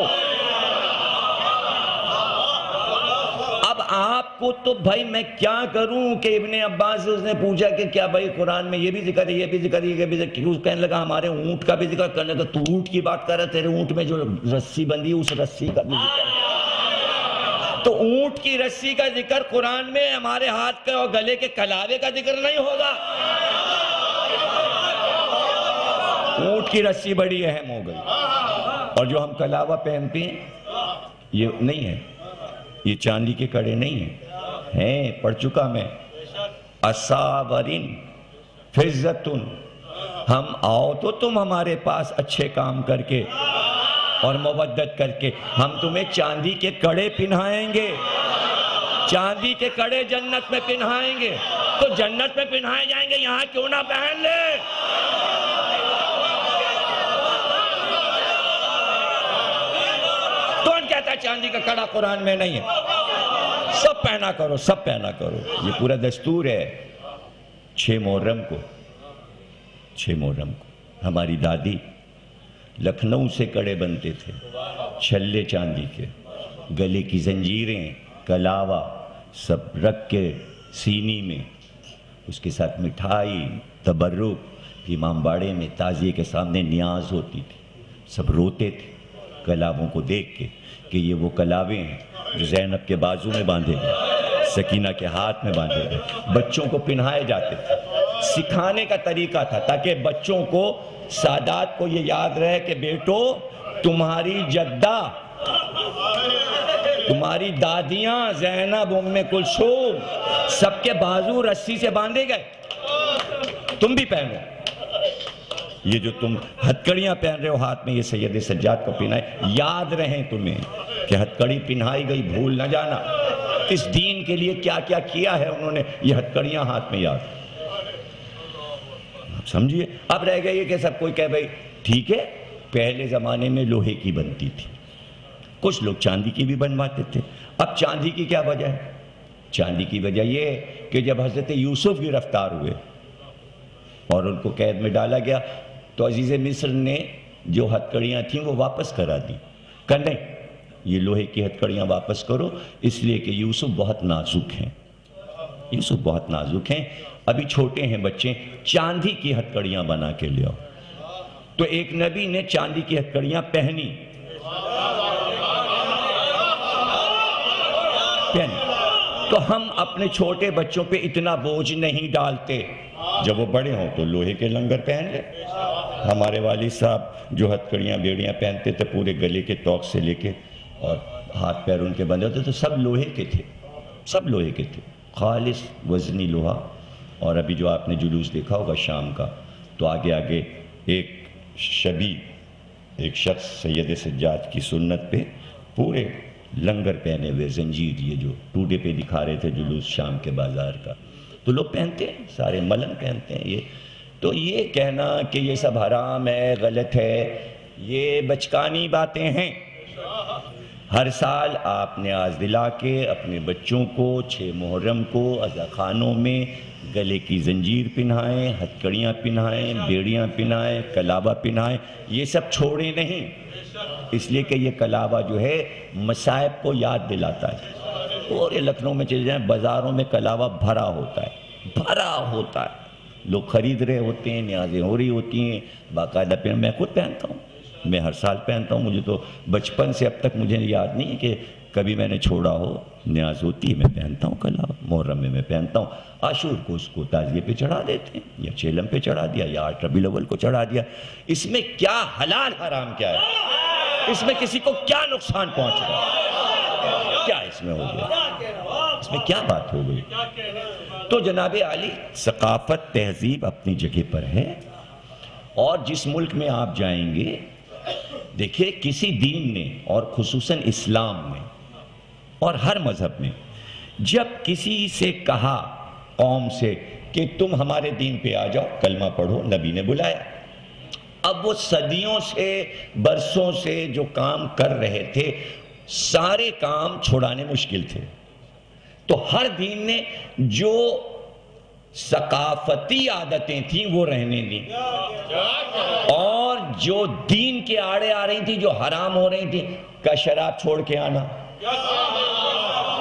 اب آپ کو تو بھائی میں کیا کروں کہ ابن عباس سے اس نے پوچھا کہ کیا بھائی قرآن میں یہ بھی ذکر ہے، یہ بھی ذکر ہے، یہ بھی ذکر ہے، کہنے لگا ہمارے اونٹ کا بھی ذکر، کرنے لگا تو اونٹ کی بات کر رہا ہے، تیرے اونٹ میں جو رسی بندھی اس رسی کا بھی ذکر ہے۔ تو اونٹ کی رسی کا ذکر قرآن میں ہمارے ہاتھ کے اور گلے کے کلاوے کا ذکر نہیں ہوگا؟ اونٹ کی رسی بڑی اہم ہو گئی، اور جو ہم کلاوہ پہنتے ہیں یہ نہیں ہے، یہ چاندی کے کڑے نہیں ہیں، پڑھ چکا میں، اساورن فضتن، ہم آؤ تو تم ہمارے پاس اچھے کام کر کے اور مودت کر کے ہم تمہیں چاندی کے کڑے پہنائیں گے، چاندی کے کڑے جنت میں پہنائیں گے، تو جنت میں پہنائے جائیں گے، یہاں کیوں نہ پہن لے؟ کون کہتا ہے چاندی کا کڑا قرآن میں نہیں ہے؟ سب پہنا کرو، سب پہنا کرو، یہ پورا دستور ہے۔ 6 محرم کو ہماری دادی لکھنؤ سے کڑے بنتے تھے، چھلے چاندی کے، گلے کی زنجیریں، کلاوہ سب رکھ کے سینی میں، اس کے ساتھ مٹھائی، تبرک، امام باڑے میں تعزیے کے سامنے نیاز ہوتی تھی، سب روتے تھے، کلابوں کو دیکھ کے کہ یہ وہ کلابے ہیں جو زینب کے بازو میں باندھے گئے، سکینہ کے ہاتھ میں باندھے گئے، بچوں کو پہنائے جاتے تھے۔ سکھانے کا طریقہ تھا تاکہ بچوں کو، سادات کو یہ یاد رہے کہ بیٹو تمہاری جدہ، تمہاری دادیاں زینب، ام کلثوم، سب کے بازو رسی سے باندھے گئے، تم بھی پہنو۔ یہ جو تم ہتھکڑیاں پہن رہے ہو ہاتھ میں، یہ سید سجاد کو پہنائے، یاد رہیں تمہیں کہ ہتھکڑی پہنائی گئی، بھول نہ جانا اس دین کے لیے کیا کیا کیا ہے انہوں نے، یہ ہتھکڑیاں ہاتھ میں یاد سمجھیے۔ اب رہ گئی کہ سب کوئی کہے بھائی ٹھیک ہے، پہلے زمانے میں لوہے کی بنتی تھی، کچھ لوگ چاندی کی بھی بنواتے تھے۔ اب چاندی کی کیا وجہ ہے؟ چاندی کی وجہ یہ ہے کہ جب حضرت یوسف گرفتار ہوئے اور ان کو قید میں ڈالا گیا تو عزیز مصر نے جو ہتھکڑیاں تھیں وہ واپس کرا دی، کہ نہیں یہ لوہے کی ہتھکڑیاں واپس کرو، اس لیے کہ یوسف بہت نازک ہیں، یوسف بہت نازک ہیں، ابھی چھوٹے ہیں بچے، چاندی کی ہتھکڑیاں بنا کے لے آؤ۔ تو ایک نبی نے چاندی کی ہتھکڑیاں پہنی، تو ہم اپنے چھوٹے بچوں پہ اتنا بوجھ نہیں ڈالتے، جب وہ بڑے ہوں تو لوہے کے لنگر پہن لے۔ ہمارے والد صاحب جو ہتھکڑیاں بیڑیاں پہنتے تھے پورے گلے کے توق سے لے کے اور ہاتھ پیر ان کے بندے ہوتے تو سب لوہے کے تھے، سب لوہے کے تھے، خالص وزنی لوہا۔ اور ابھی جو آپ نے جلوس دیکھا ہوگا شام کا، تو آگے آگے ایک شبی، ایک شخص سید سجاد کی سنت پہ پورے لنگر پہنے ہوئے، زنجیر، یہ جو ٹوٹے پہ دکھا رہے تھے جلوس شام کے بازار کا، تو لوگ پہنتے ہیں، سارے ملنگ پہنتے ہیں۔ یہ تو یہ کہنا کہ یہ سب حرام ہے، غلط ہے، یہ بچکانی باتیں ہیں۔ ہر سال آپ نے آز دلا کے اپنے بچوں کو 6 محرم کو عزاخانوں میں گلے کی زنجیر پہنائیں، ہتھکڑیاں پہنائیں، بیڑیاں پہنائیں، کلابہ پہنائیں، یہ سب چھوڑے نہیں، اس لیے کہ یہ کلابہ جو ہے مصائب کو یاد دلاتا ہے۔ اور یہ لکھنؤ میں چلے جائیں، بازاروں میں کلابہ بھرا ہوتا ہے، بھرا ہوتا ہے، لوگ خرید رہے ہوتے ہیں، نیازیں ہو رہی ہوتی ہیں، باقاعدہ میں خود پہنتا ہوں، میں ہر سال پہنتا ہوں، مجھے تو بچپن سے اب تک مجھے یاد نہیں ہے کہ کبھی میں نے چھوڑا ہو، نیاز ہوتی ہے میں پہنتا ہوں کلابہ، محرم میں پہنتا ہوں، عاشور کو اس کو تعزیے پہ چڑھا دیتے ہیں، یا چیلم پہ چڑھا دیا، یا 8 ربیع الاول کو چڑھا دیا۔ اس میں کیا حلال حرام کیا ہے؟ اس میں کسی کو کیا نقصان پہنچ رہا ہے؟ کیا اس میں ہو گیا؟ اس میں کیا بات ہو گئی؟ تو جناب عالی، ثقافت تہذیب اپنی جگہ پر ہے، اور جس ملک میں آپ جائیں گے دیکھیں کسی دین نے، اور خصوصاً اسلام میں اور ہر مذہب میں، جب کسی سے کہا قوم سے کہ تم ہمارے دین پہ آ جاؤ، کلمہ پڑھو، نبی نے بلایا۔ اب وہ صدیوں سے، برسوں سے جو کام کر رہے تھے، سارے کام چھوڑانے مشکل تھے، تو ہر دین نے جو ثقافتی عادتیں تھیں وہ رہنے دیں، اور جو دین کے آڑے آ رہی تھی، جو حرام ہو رہی تھی، کا شراب چھوڑ کے آنا،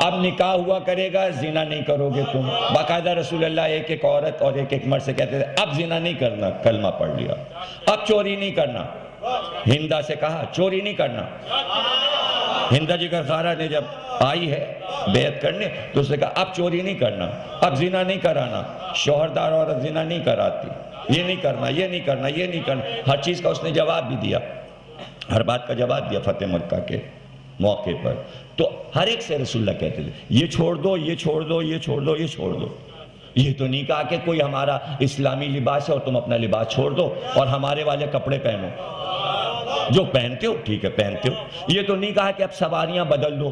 اب نکاح ہوا کرے گا، زنا نہیں کرو گے تم، باقاعدہ رسول اللہ ایک ایک عورت اور ایک ایک مرد سے کہتے تھے اب زنا نہیں کرنا، کلمہ پڑھ لیا، اب چوری نہیں کرنا، ہندا سے کہا چوری نہیں کرنا، ہندا جگر خارا نے جب آئی ہے بیعت کرنے تو اس نے کہا اب چوری نہیں کرنا، اب زنا نہیں کرانا، شوہردار عورت زنا نہیں کراتی، یہ نہیں کرنا، یہ نہیں کرنا، یہ نہیں کرنا، ہر چیز کا اس نے جواب بھی دیا، ہر بات کا جواب دیا فتح مکہ کے موقع پر۔ تو ہر ایک سے رسول اللہ کہتے تھے یہ چھوڑ دو، یہ چھوڑ دو، یہ چھوڑ دو، یہ چھوڑ دو۔ یہ تو نہیں کہا کہ کوئی ہمارا اسلامی لباس ہے اور تم اپنا لباس چھوڑ دو اور ہمارے والے کپڑے پہنو، جو پہنتے ہو ٹھیک ہے پہنتے ہو۔ یہ تو نہیں کہا کہ اب سواریاں بدل دو،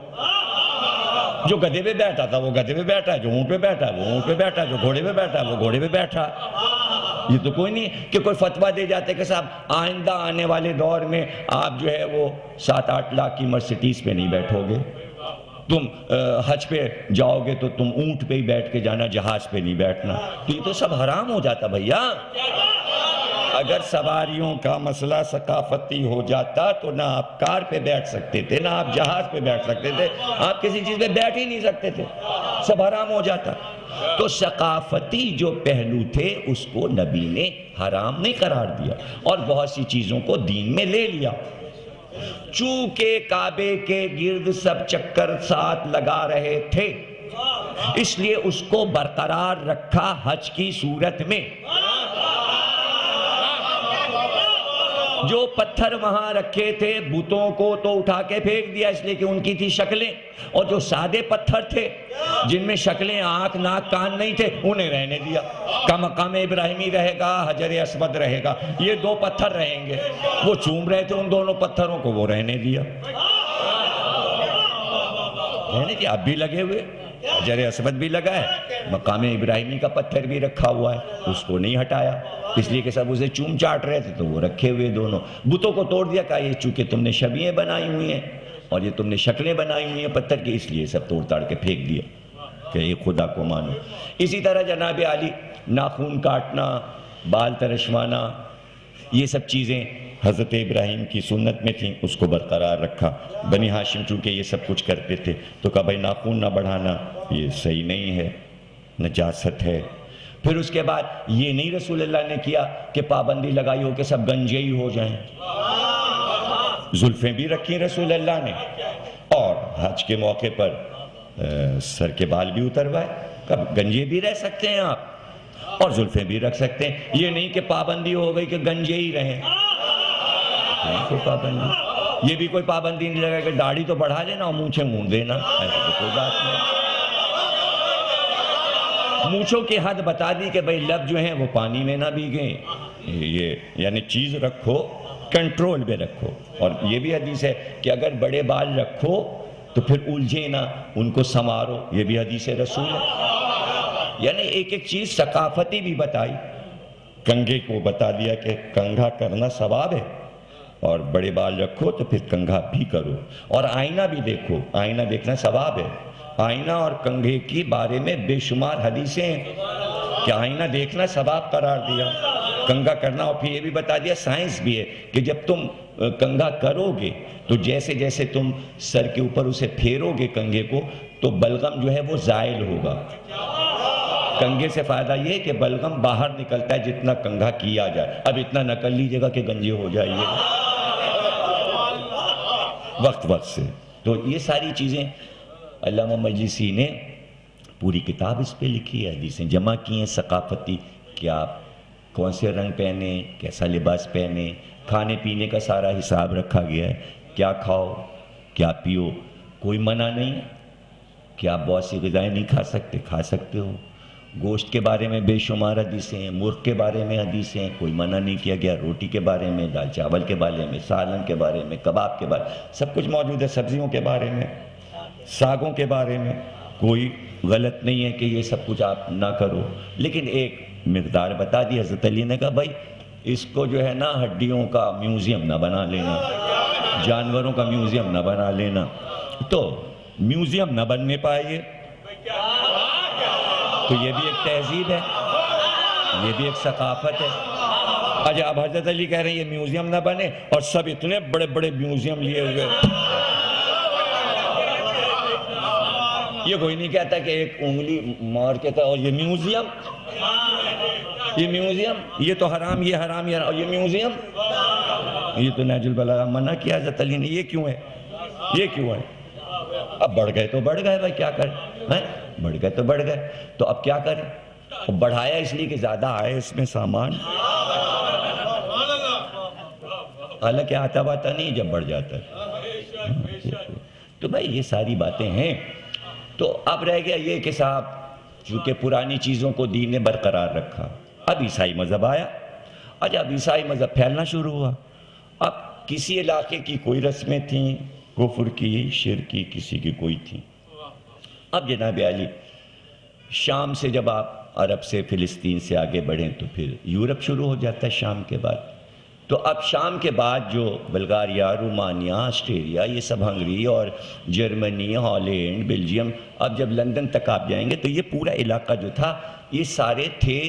جو گدھے پہ بیٹھا تھا وہ گدھے پہ بیٹھا ہے، جو اونٹ پہ بیٹھا ہے وہ اونٹ پہ بیٹھا ہے، جو گھوڑے پہ بیٹھا ہے وہ گھوڑے پہ بیٹھا ہے۔ یہ تو کوئی نہیں کہ کوئی فتویٰ دے جاتے کہ صاحب آئندہ آنے والے دور میں آپ جو ہے وہ 7-8 لاکھ کی مرسیڈیز پہ نہیں بیٹھو گے، تم حج پہ جاؤ گے تو تم اونٹ پہ ہی بیٹھ کے جانا، جہاز پہ نہیں بیٹھنا۔ تو یہ تو سب حرام ہو جاتا بھیا۔ اگر سواریوں کا مسئلہ ثقافتی ہو جاتا تو نہ آپ کار پہ بیٹھ سکتے تھے، نہ آپ جہاز پہ بیٹھ سکتے تھے، آپ کسی چیز پہ بیٹھ ہی نہیں سکتے تھے، سب حرام ہو جاتا۔ تو ثقافتی جو پہلو تھے اس کو نبی نے حرام نہیں قرار دیا، اور بہت سی چیزوں کو دین میں لے لیا۔ چونکہ کعبے کے گرد سب چکر ساتھ لگا رہے تھے، اس لیے اس کو برقرار رکھا حج کی صورت میں۔ جو پتھر وہاں رکھے تھے بتوں کو تو اٹھا کے پھینک دیا، اس لیے کہ ان کی تھی شکلیں، اور جو سادے پتھر تھے جن میں شکلیں آنکھ ناک کان نہیں تھے انہیں رہنے دیا۔ کا مقام ابراہیمی رہے گا، حجر اسود رہے گا، یہ دو پتھر رہیں گے۔ وہ چوم رہے تھے ان دونوں پتھروں کو، وہ رہنے دیا، رہنے دیا۔ اب بھی لگے ہوئے، حجر اسود بھی لگا ہے، مقام ابراہیمی کا پتھر بھی رکھا ہوا ہے، اس کو نہیں ہٹایا، اس لیے کہ سب اسے چوم چاٹ رہے تھے تو وہ رکھے ہوئے دونوں۔ بتوں کو توڑ دیا، کہا یہ چونکہ تم نے شبیہیں بنائی ہوئی ہیں اور یہ تم نے شکلیں بنائی ہوئی ہیں پتھر کی، اس لیے سب توڑ تاڑ کے پھینک دیا کہ یہ خدا کو مانو۔ اسی طرح جناب عالی ناخون کاٹنا، بال ترشوانا، یہ سب چیزیں حضرت ابراہیم کی سنت میں تھیں، اس کو برقرار رکھا۔ بنی ہاشم چونکہ یہ سب کچھ کرتے تھے تو کہا بھائی ناخون نہ بڑھانا، یہ صحیح نہیں ہے، نجاست ہے۔ پھر اس کے بعد یہ نہیں رسول اللہ نے کیا کہ پابندی لگائی ہو کہ سب گنجے ہی ہو جائیں، زلفیں بھی رکھی رسول اللہ نے، اور حج کے موقع پر سر کے بال بھی اتروائے، کب گنجے بھی رہ سکتے ہیں آپ اور زلفیں بھی رکھ سکتے ہیں، یہ نہیں کہ پابندی ہو گئی کہ گنجے ہی رہیں، کوئی پابندی، یہ بھی کوئی پابندی نہیں لگا کہ داڑھی تو بڑھا لینا اور مونچھیں مونڈ دینا، ایسا تو کوئی بات نہیں۔ مونچھوں کی حد بتا دی کہ بھئی لب جو ہیں وہ پانی میں نہ بھیگیں، یہ یعنی چیز رکھو کنٹرول میں رکھو۔ اور یہ بھی حدیث ہے کہ اگر بڑے بال رکھو تو پھر الجھے نہ، ان کو سنوارو، یہ بھی حدیث رسول ہے۔ یعنی ایک ایک چیز ثقافتی بھی بتائی، کنگھے کو بتا دیا کہ کنگھا کرنا ثواب ہے، اور بڑے بال رکھو تو پھر کنگھا بھی کرو، اور آئینہ بھی دیکھو، آئینہ دیکھنا ثواب ہے۔ آئینہ اور کنگھے کی بارے میں بے شمار حدیثیں ہیں کہ آئینہ دیکھنا ثواب قرار دیا، کنگھا کرنا، اور پھر یہ بھی بتا دیا سائنس بھی ہے کہ جب تم کنگھا کرو گے تو جیسے جیسے تم سر کے اوپر اسے پھیرو گے کنگھے کو تو بلغم جو ہے وہ زائل ہوگا۔ کنگھے سے فائدہ یہ ہے کہ بلغم باہر نکلتا ہے جتنا کنگھا کیا جائے، اب اتنا نہ کر لیجیے گا کہ گنجے ہو جائیے وقت وقت سے۔ تو یہ ساری چیزیں علامہ مجلسی نے پوری کتاب اس پہ لکھی ہے، حدیثیں جمع کی ہیں ثقافتی، کہ آپ کون سے رنگ پہنے، کیسا لباس پہنے، کھانے پینے کا سارا حساب رکھا گیا ہے، کیا کھاؤ کیا پیو، کوئی منع نہیں کہ آپ بہت سی غذائیں نہیں کھا سکتے، کھا سکتے ہو۔ گوشت کے بارے میں بے شمار حدیثیں ہیں، مرغ کے بارے میں حدیثیں ہیں، کوئی منع نہیں کیا گیا، روٹی کے بارے میں، دال چاول کے بارے میں، سالن کے بارے میں، کباب کے بارے میں، سب کچھ موجود ہے، سبزیوں کے بارے میں، ساگوں کے بارے میں، کوئی غلط نہیں ہے کہ یہ سب کچھ آپ نہ کرو، لیکن ایک مقدار بتا دی۔ حضرت علی نے کہا بھائی اس کو جو ہے نا ہڈیوں کا میوزیم نہ بنا لینا، جانوروں کا میوزیم نہ بنا لینا، تو میوزیم نہ بننے پائے تو یہ بھی ایک تہذیب ہے، یہ بھی ایک ثقافت ہے۔ آج اب حضرت علی کہہ رہے ہیں یہ میوزیم نہ بنے، اور سب اتنے بڑے بڑے میوزیم لیے ہوئے۔ یہ کوئی نہیں کہتا کہ ایک انگلی مار کے کہا اور یہ میوزیم، یہ میوزیم، یہ تو حرام، یہ حرام، یہ حرام، اور یہ میوزیم، یہ تو نہج البلاغہ منع کیا حضرت علی نے، یہ کیوں ہے، یہ کیوں ہے؟ اب بڑھ گئے تو بڑھ گئے بھائی، کیا کریں، بڑھ گئے تو بڑھ گئے، تو اب کیا کریں؟ بڑھایا اس لیے کہ زیادہ آئے اس میں سامان، حالانکہ آتا باتا نہیں جب بڑھ جاتا ہے۔ تو بھائی یہ ساری باتیں ہیں۔ تو اب رہ گیا یہ کہ صاحب چونکہ پرانی چیزوں کو دین نے برقرار رکھا، اب عیسائی مذہب آیا، اب عیسائی مذہب پھیلنا شروع ہوا، اب کسی علاقے کی کوئی رسمیں تھیں، کفر کی، شرک کی، کسی کی کوئی تھیں۔ اب جناب علی شام سے جب آپ عرب سے فلسطین سے آگے بڑھیں تو پھر یورپ شروع ہو جاتا ہے شام کے بعد۔ تو اب شام کے بعد جو بلغاریہ، رومانیہ، آسٹریلیا، یہ سب ہنگری اور جرمنی، ہالینڈ، بیلجیم، اب جب لندن تک آپ جائیں گے تو یہ پورا علاقہ جو تھا یہ سارے تھے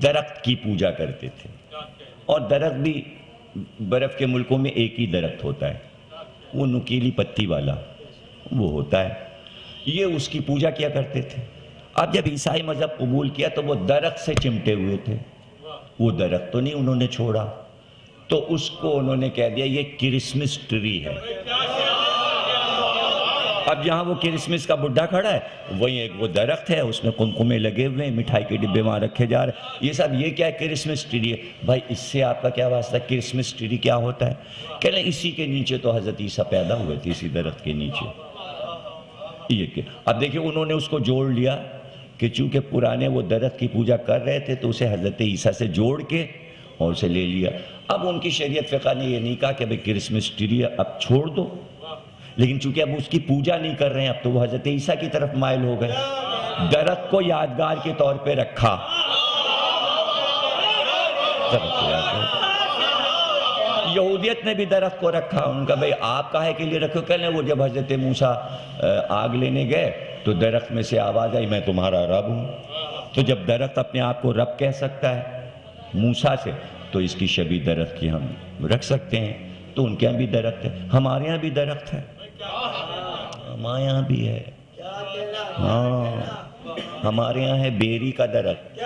درخت کی پوجا کرتے تھے، اور درخت بھی برف کے ملکوں میں ایک ہی درخت ہوتا ہے، وہ نکیلی پتی والا وہ ہوتا ہے، یہ اس کی پوجا کیا کرتے تھے۔ اب جب عیسائی مذہب قبول کیا تو وہ درخت سے چمٹے ہوئے تھے، وہ درخت تو نہیں انہوں نے چھوڑا، تو اس کو انہوں نے کہہ دیا یہ کرسمس ٹری ہے۔ اب جہاں وہ کرسمس کا بڈھا کھڑا ہے وہیں ایک وہ درخت ہے، اس میں قمقمے لگے ہوئے ہیں، مٹھائی کے ڈبے وہاں رکھے جا رہے ہیں، یہ سب یہ کیا ہے؟ کرسمس ٹری ہے۔ بھائی اس سے آپ کا کیا واسطہ؟ کرسمس ٹری کیا ہوتا ہے؟ کہہ لیں اسی کے نیچے تو حضرت عیسیٰ پیدا ہوئے تھے، اسی درخت کے نیچے۔ یہ کہ اب دیکھیں انہوں نے اس کو جوڑ لیا کہ چونکہ پرانے وہ درخت کی پوجا کر رہے تھے تو اسے حضرت عیسیٰ سے جوڑ کے اور اسے لے لیا۔ اب ان کی شریعت فقہ نے یہ نہیں کہا کہ بھئی کرسمس ٹری اب چھوڑ دو، لیکن چونکہ اب اس کی پوجا نہیں کر رہے ہیں، اب تو وہ حضرت عیسیٰ کی طرف مائل ہو گئے، درخت کو یادگار کے طور پہ رکھا۔ یہودیت نے بھی درخت کو رکھا، ان کا بھئی آپ کاہے کے لیے رکھو؟ کہنے وہ جب حضرت موسیٰ آگ لینے گئے تو درخت میں سے آواز آئی میں تمہارا رب ہوں، تو جب درخت اپنے آپ کو رب کہہ سکتا ہے موسیٰ سے تو اس کی شبیہ درخت کی ہم رکھ سکتے ہیں۔ تو ان کے یہاں بھی درخت ہے، ہمارے یہاں بھی درخت ہے، ہمارے یہاں بھی ہے، ہاں ہمارے یہاں ہے بیری کا درخت،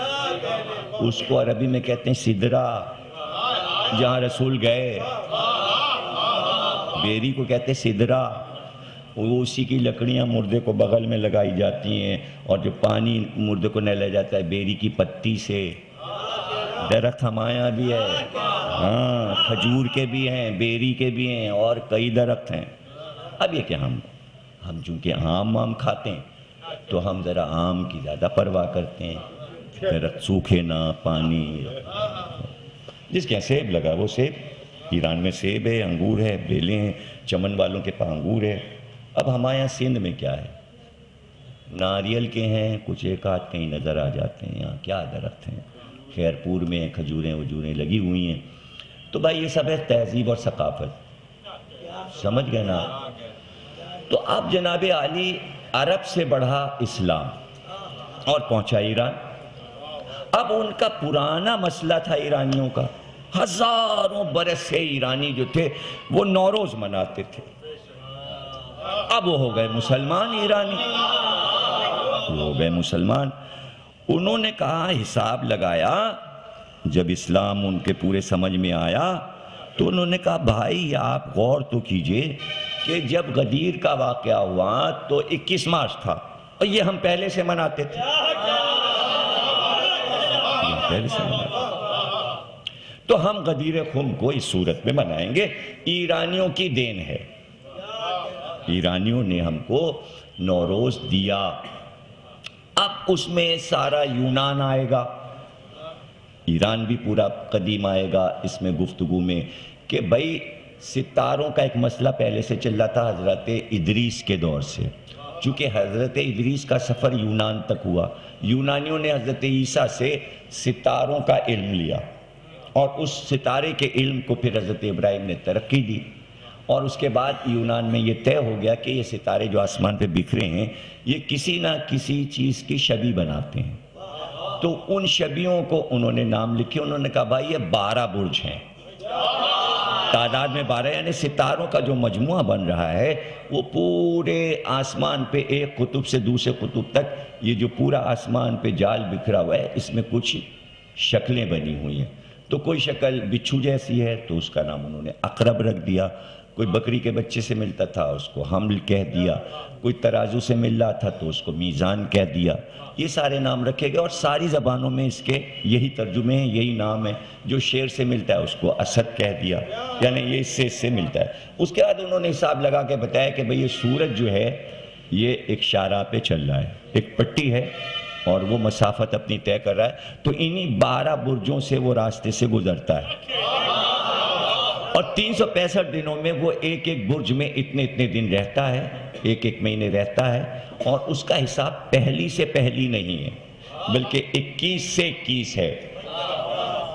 اس کو عربی میں کہتے ہیں سدرہ، جہاں رسول گئے بیری کو کہتے ہیں سدرہ، وہ اسی کی لکڑیاں مردے کو بغل میں لگائی جاتی ہیں، اور جو پانی مردے کو نہلایا جاتا ہے بیری کی پتی سے۔ درخت ہمارے یہاں بھی ہے، ہاں کھجور کے بھی ہیں، بیری کے بھی ہیں، اور کئی درخت ہیں۔ اب یہ کہ ہم چونکہ آم کھاتے ہیں تو ہم ذرا آم کی زیادہ پرواہ کرتے ہیں، درخت سوکھے نہ، پانی۔ جس کے یہاں سیب لگا وہ سیب، ایران میں سیب ہے، انگور ہے، بیلیں ہیں، چمن والوں کے پاس انگور ہے۔ اب ہمارے یہاں سندھ میں کیا ہے؟ ناریل کے ہیں کچھ ایک آدھ کہیں نظر آ جاتے ہیں، یہاں کیا درخت ہیں؟ خیر پور میں کھجوریں وجوریں لگی ہوئی ہیں۔ تو بھائی یہ سب ہے تہذیب اور ثقافت، سمجھ گئے نا؟ تو اب جناب عالی عرب سے بڑھا اسلام اور پہنچا ایران۔ اب ان کا پرانا مسئلہ تھا ایرانیوں کا، ہزاروں برس سے ایرانی جو تھے وہ نوروز مناتے تھے، اب وہ ہو گئے مسلمان، ایرانی وہ ہو گئے مسلمان۔ انہوں نے کہا، حساب لگایا، جب اسلام ان کے پورے سمجھ میں آیا تو انہوں نے کہا بھائی آپ غور تو کیجئے کہ جب غدیر کا واقعہ ہوا تو 21 مارچ تھا اور یہ ہم پہلے سے مناتے تھے، تو ہم غدیر خم کو اس صورت میں منائیں گے، ایرانیوں کی دین ہے، ایرانیوں نے ہم کو نوروز دیا۔ اب اس میں سارا یونان آئے گا، ایران بھی پورا قدیم آئے گا اس میں گفتگو میں، کہ بھئی ستاروں کا ایک مسئلہ پہلے سے چل رہا تھا حضرت ادریس کے دور سے، چونکہ حضرت ادریس کا سفر یونان تک ہوا، یونانیوں نے حضرت عیسیٰ سے ستاروں کا علم لیا اور اس ستارے کے علم کو پھر حضرت ابراہیم نے ترقی دی، اور اس کے بعد یونان میں یہ طے ہو گیا کہ یہ ستارے جو آسمان پہ بکھرے ہیں یہ کسی نہ کسی چیز کی شبیہ بناتے ہیں، تو ان شبیوں کو انہوں نے نام لکھے، انہوں نے کہا بھائی یہ 12 برج ہیں، تعداد میں 12، یعنی ستاروں کا جو مجموعہ بن رہا ہے وہ پورے آسمان پہ ایک قطب سے دوسرے قطب تک یہ جو پورا آسمان پہ جال بکھرا ہوا ہے اس میں کچھ شکلیں بنی ہوئی ہیں، تو کوئی شکل بچھو جیسی ہے تو اس کا نام انہوں نے عقرب رکھ دیا، کوئی بکری کے بچے سے ملتا تھا اس کو حمل کہہ دیا، کوئی ترازو سے مل رہا تھا تو اس کو میزان کہہ دیا، یہ سارے نام رکھے گئے اور ساری زبانوں میں اس کے یہی ترجمے ہیں، یہی نام ہے، جو شیر سے ملتا ہے اس کو اسد کہہ دیا، یعنی یہ اس سے ملتا ہے۔ اس کے بعد انہوں نے حساب لگا کے بتایا کہ بھئی یہ سورج جو ہے یہ ایک شاہراہ پہ چل رہا ہے، ایک پٹی ہے اور وہ مسافت اپنی طے کر رہا ہے، تو انہی 12 برجوں سے وہ راستے سے گزرتا ہے، اور 365 دنوں میں وہ ایک ایک برج میں اتنے دن رہتا ہے، ایک مہینے رہتا ہے، اور اس کا حساب پہلی سے پہلی نہیں ہے بلکہ 21 سے 21 ہے،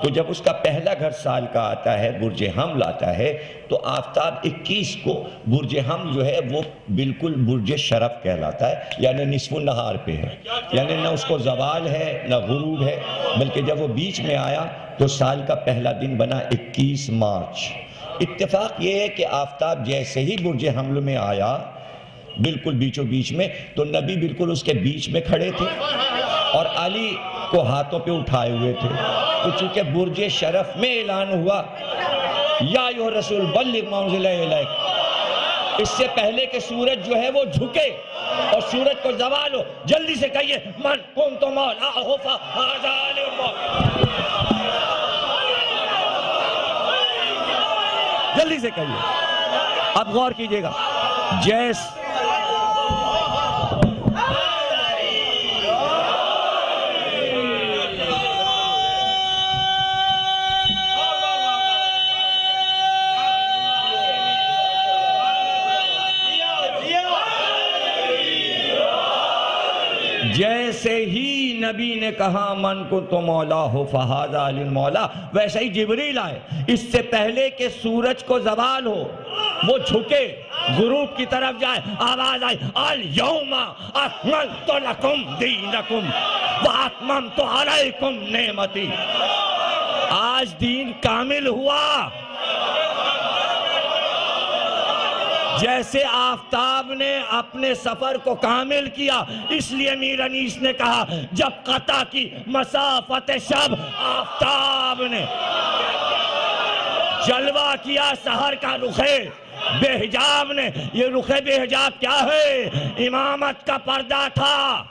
تو جب اس کا پہلا گھر سال کا آتا ہے برج حمل آتا ہے تو آفتاب 21 کو برج حمل جو ہے وہ بالکل برج شرف کہلاتا ہے، یعنی نصف النہار پہ ہے، یعنی نہ اس کو زوال ہے نہ غروب ہے، بلکہ جب وہ بیچ میں آیا تو سال کا پہلا دن بنا 21 مارچ۔ اتفاق یہ ہے کہ آفتاب جیسے ہی برج حمل میں آیا بالکل بیچوں بیچ میں، تو نبی بالکل اس کے بیچ میں کھڑے تھے اور علی کو ہاتھوں پہ اٹھائے ہوئے تھے، تو چونکہ برج شرف میں اعلان ہوا یا ایھا الرسول بلغ ما انزل الیک، اس سے پہلے کہ سورج جو ہے وہ جھکے اور سورج کو زوال ہو، جلدی سے کہیے من کنت مولاہ فہذا علی اللہ، جلدی سے کہیے۔ اب غور کیجئے گا، جیسے ہی نبی نے کہا من کنت مولاہ فہذا علی المولا، ویسے ہی جبریل آئے، اس سے پہلے کہ سورج کو زوال ہو، وہ جھکے، غروب کی طرف جائے، آواز آئی الیوم اکملت لکم دینکم واتممت علیکم نعمتی، آج دین کامل ہوا۔ جیسے آفتاب نے اپنے سفر کو کامل کیا، اس لیے میر انیس نے کہا جب قطع کی مسافت شب، آفتاب نے جلوہ کیا سحر کا رخ بے حجاب نے۔ یہ رخ بے حجاب کیا ہے؟ امامت کا پردہ تھا۔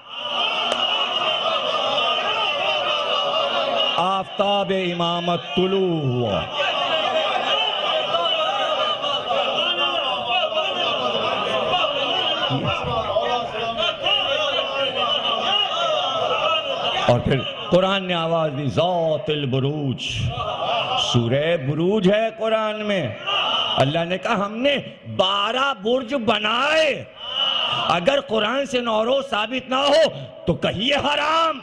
آفتاب امامت طلوع ہوا۔ اور پھر قرآن نے آواز دی ذات البروج، سورہ بروج ہے قرآن میں۔ اللہ نے کہا ہم نے 12 برج بنائے، اگر قرآن سے نوروز ثابت نہ ہو تو کہیے حرام۔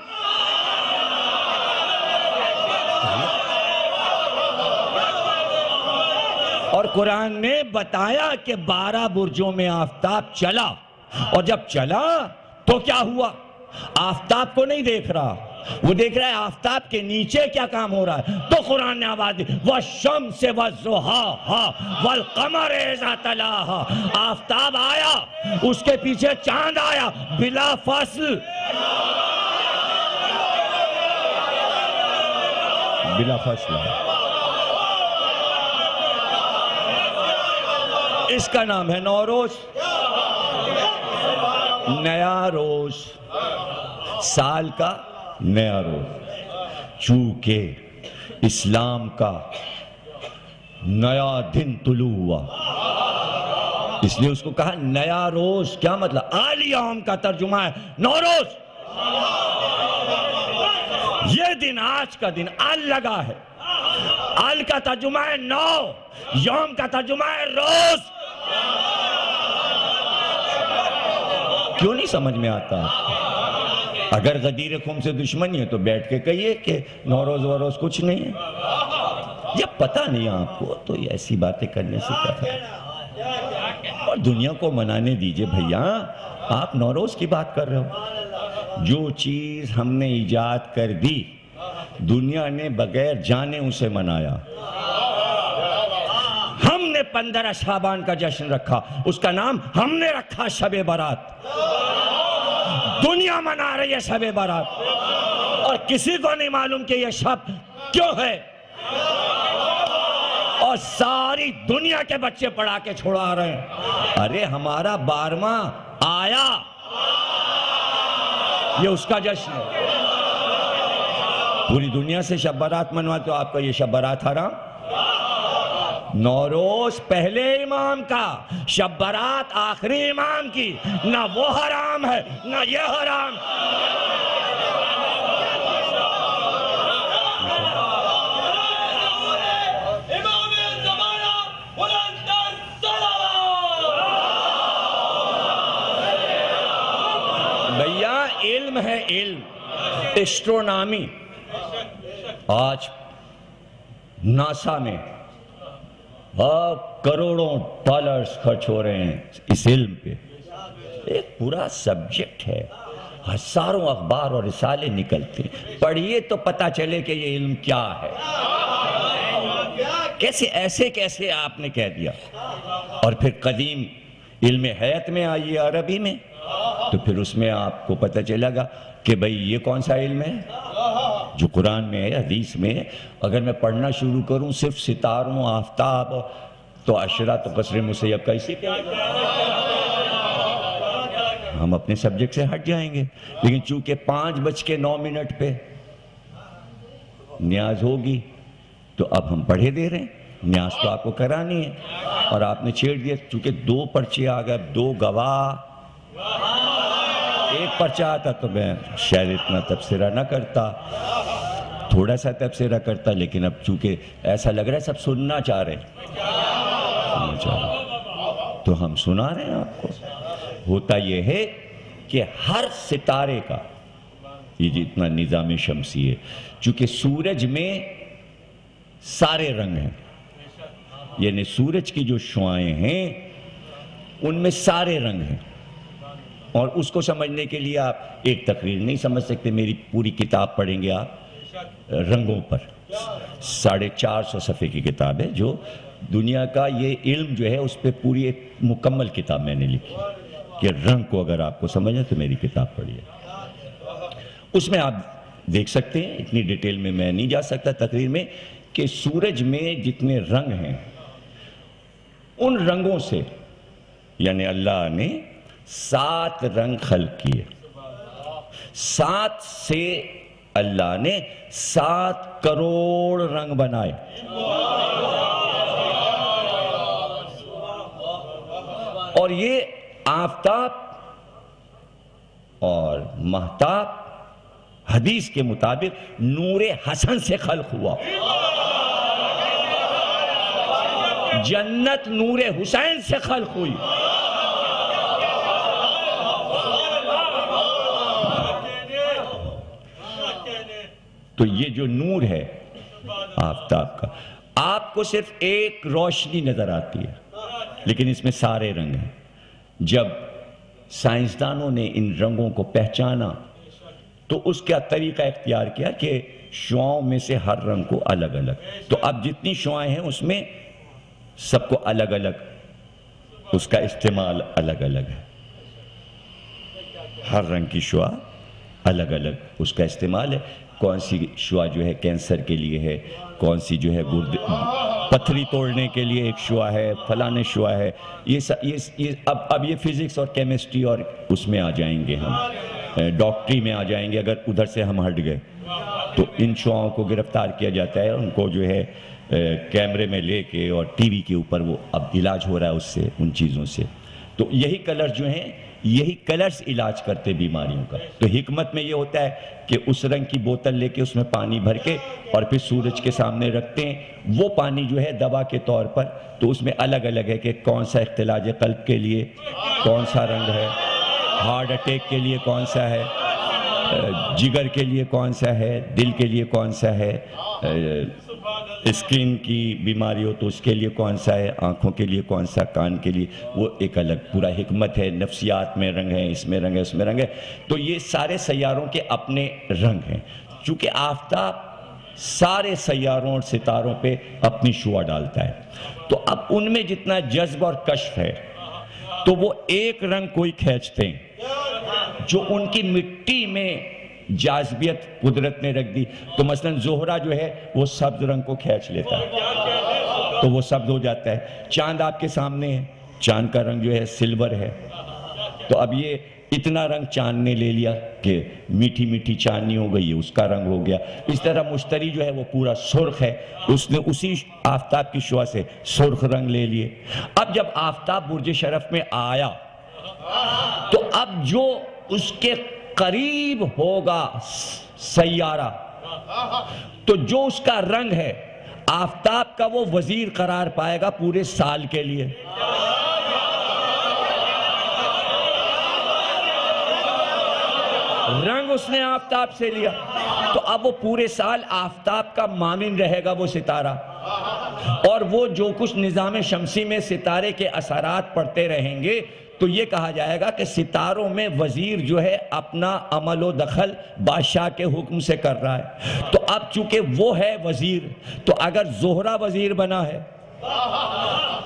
اور قرآن نے بتایا کہ 12 برجوں میں آفتاب چلا، اور جب چلا تو کیا ہوا؟ آفتاب کو نہیں دیکھ رہا، وہ دیکھ رہا ہے آفتاب کے نیچے کیا کام ہو رہا ہے۔ تو قرآن نے آواز دی وَالشَّمْسِ وَالضُّحَاهَا وَالْقَمَرِ إِذَا تَلَاهَا، آفتاب آیا، اس کے پیچھے چاند آیا بلا فاصل، بلا فاصل۔ اس کا نام ہے نوروز، نیا روز، سال کا نیا روز، چونکہ اسلام کا نیا دن طلوع ہوا، اس لیے اس کو کہا نیا روز۔ کیا مطلب؟ الیوم کا ترجمہ ہے نوروز، یہ دن، آج کا دن، ال لگا ہے، ال کا ترجمہ ہے نو، یوم کا ترجمہ ہے روز۔ کیوں نہیں سمجھ میں آتا؟ اگر غدیر قوم سے دشمنی ہے تو بیٹھ کے کہیے کہ نوروز وروز کچھ نہیں ہے، جب پتہ نہیں آپ کو تو یہ ایسی باتیں کرنے سے کیا فائدہ؟ اور دنیا کو منانے دیجئے بھیا، آپ نوروز کی بات کر رہے ہو۔ جو چیز ہم نے ایجاد کر دی، دنیا نے بغیر جانے اسے منایا۔ ہم نے 15 شعبان کا جشن رکھا، اس کا نام ہم نے رکھا شب برات۔ دنیا منا رہی ہے شب برات، اور کسی کو نہیں معلوم کہ یہ شب کیوں ہے، اور ساری دنیا کے بچے پڑھا کے چھوڑا رہے ہیں۔ ارے ہمارا 12واں آیا، یہ اس کا جشن ہے۔ پوری دنیا سے شب برات منواتے ہو، آپ کا یہ شب برات حرام؟ نوروز پہلے امام کا، شب برات آخری امام کی، نہ وہ حرام ہے نہ یہ حرام۔ بھیا علم ہے، علم، ایسٹرونامی۔ آج ناسا میں کروڑوں ڈالرز خرچ ہو رہے ہیں اس علم پہ، ایک پورا سبجیکٹ ہے، ہزاروں اخبار اور رسالے نکلتے ہیں، پڑھیے تو پتہ چلے کہ یہ علم کیا ہے۔ کیسے آپ نے کہہ دیا؟ اور پھر قدیم علم حیات میں آئیے عربی میں، تو پھر اس میں آپ کو پتہ چلے گا کہ بھئی یہ کون سا علم ہے؟ جو قرآن میں ہے، حدیث میں ہے، اگر میں پڑھنا شروع کروں صرف ستاروں، آفتاب تو عشرہ تو قصر مسیب کیسے کیا؟ ہم اپنے سبجیکٹ سے ہٹ جائیں گے. لیکن چونکہ 5:09 پہ نیاز ہوگی تو اب ہم پڑھے دے رہے ہیں. نیاز تو آپ کو کرانی ہے اور آپ نے چھیڑ دیا. چونکہ 2 پرچے آ گئے، 2 گواہ، 1 پرچہ آتا تو میں شاید اتنا تبصرہ نہ کرتا، تھوڑا سا تبصرہ کرتا. لیکن اب چونکہ ایسا لگ رہا ہے سب سننا چاہ رہے تو ہم سنا رہے ہیں آپ کو. ہوتا یہ ہے کہ ہر ستارے کا یہ جتنا نظام شمسی ہے، چونکہ سورج میں سارے رنگ ہیں، یعنی سورج کی جو شعاعیں ہیں ان میں سارے رنگ ہیں. اور اس کو سمجھنے کے لیے آپ ایک تقریر نہیں سمجھ سکتے، میری پوری کتاب پڑھیں گے آپ رنگوں پر. 450 صفحے کی کتاب ہے جو دنیا کا یہ علم جو ہے اس پہ پوری ایک مکمل کتاب میں نے لکھی کہ رنگ کو اگر آپ کو سمجھنا تو میری کتاب پڑھیے. اس میں آپ دیکھ سکتے ہیں، اتنی ڈیٹیل میں میں نہیں جا سکتا تقریر میں، کہ سورج میں جتنے رنگ ہیں ان رنگوں سے یعنی اللہ نے 7 رنگ خلق کیے. 7 سے اللہ نے 7 کروڑ رنگ بنائے. اور یہ آفتاب اور مہتاب حدیث کے مطابق نور حسن سے خلق ہوا. جنت نور حسین سے خلق ہوئی. تو یہ جو نور ہے آفتاب کا، آپ کو صرف ایک روشنی نظر آتی ہے لیکن اس میں سارے رنگ ہیں. جب سائنسدانوں نے ان رنگوں کو پہچانا تو اس کا طریقہ اختیار کیا کہ شعاؤں میں سے ہر رنگ کو الگ الگ، تو اب جتنی شعائیں ہیں اس میں سب کو الگ الگ اس کا استعمال الگ الگ ہے. ہر رنگ کی شعاع الگ الگ اس کا استعمال ہے. کون سی شعاع جو ہے کینسر کے لیے ہے، کون سی جو ہے پتھری توڑنے کے لیے ایک شعاع ہے، فلانے شعاع ہے. اب یہ فزکس اور کیمسٹری اور اس میں آ جائیں گے، ہم ڈاکٹری میں آ جائیں گے. اگر ادھر سے ہم ہٹ گئے تو ان شعاؤں کو گرفتار کیا جاتا ہے، ان کو جو ہے کیمرے میں لے کے اور ٹی وی کے اوپر وہ اب علاج ہو رہا ہے اس سے، ان چیزوں سے. تو یہی کلر جو ہیں، یہی کلرز علاج کرتے بیماریوں کا. تو حکمت میں یہ ہوتا ہے کہ اس رنگ کی بوتل لے کے اس میں پانی بھر کے اور پھر سورج کے سامنے رکھتے ہیں. وہ پانی جو ہے دوا کے طور پر، تو اس میں الگ الگ ہے کہ کون سا اختلاج قلب کے لیے کون سا رنگ ہے، ہارٹ اٹیک کے لیے کون سا ہے، جگر کے لیے کون سا ہے، دل کے لیے کون سا ہے، اسکن کی بیماری ہو تو اس کے لیے کون سا ہے، آنکھوں کے لیے کون سا، کان کے لیے، وہ ایک الگ پورا حکمت ہے. نفسیات میں رنگ ہیں، اس میں رنگ ہے، اس میں رنگ ہے. تو یہ سارے سیاروں کے اپنے رنگ ہیں. چونکہ آفتاب سارے سیاروں اور ستاروں پہ اپنی شعاع ڈالتا ہے، تو اب ان میں جتنا جذب اور کشف ہے تو وہ ایک رنگ کوئی کھینچتے ہیں جو ان کی مٹی میں جاذبیت قدرت نے رکھ دی. تو مثلا زہرہ جو ہے وہ سبز رنگ کو کھینچ لیتا ہے تو وہ سبز ہو جاتا ہے. چاند آپ کے سامنے ہے، چاند کا رنگ جو ہے سلور ہے. تو اب یہ اتنا رنگ چاند نے لے لیا کہ میٹھی میٹھی چاندنی ہو گئی ہے، اس کا رنگ ہو گیا. اس طرح مشتری جو ہے وہ پورا سرخ ہے، اس نے اسی آفتاب کی شعاع سے سرخ رنگ لے لیے. اب جب آفتاب برج شرف میں آیا تو اب جو اس کے قریب ہوگا سیارہ، تو جو اس کا رنگ ہے آفتاب کا، وہ وزیر قرار پائے گا پورے سال کے لیے. رنگ اس نے آفتاب سے لیا تو اب وہ پورے سال آفتاب کا مانند رہے گا وہ ستارہ. اور وہ جو کچھ نظام شمسی میں ستارے کے اثرات پڑتے رہیں گے تو یہ کہا جائے گا کہ ستاروں میں وزیر جو ہے اپنا عمل و دخل بادشاہ کے حکم سے کر رہا ہے. تو اب چونکہ وہ ہے وزیر، تو اگر زہرہ وزیر بنا ہے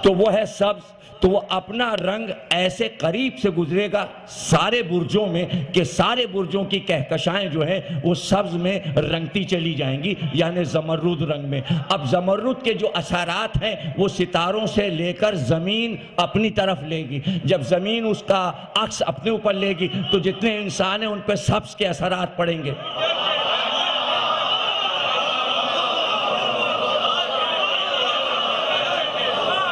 تو وہ ہے سبز، تو وہ اپنا رنگ ایسے قریب سے گزرے گا سارے برجوں میں کہ سارے برجوں کی کہکشائیں جو ہیں وہ سبز میں رنگتی چلی جائیں گی، یعنی زمرد رنگ میں۔ اب زمرد کے جو اثرات ہیں وہ ستاروں سے لے کر زمین اپنی طرف لے گی، جب زمین اس کا عکس اپنے اوپر لے گی تو جتنے انسان ہیں ان پہ سبز کے اثرات پڑیں گے۔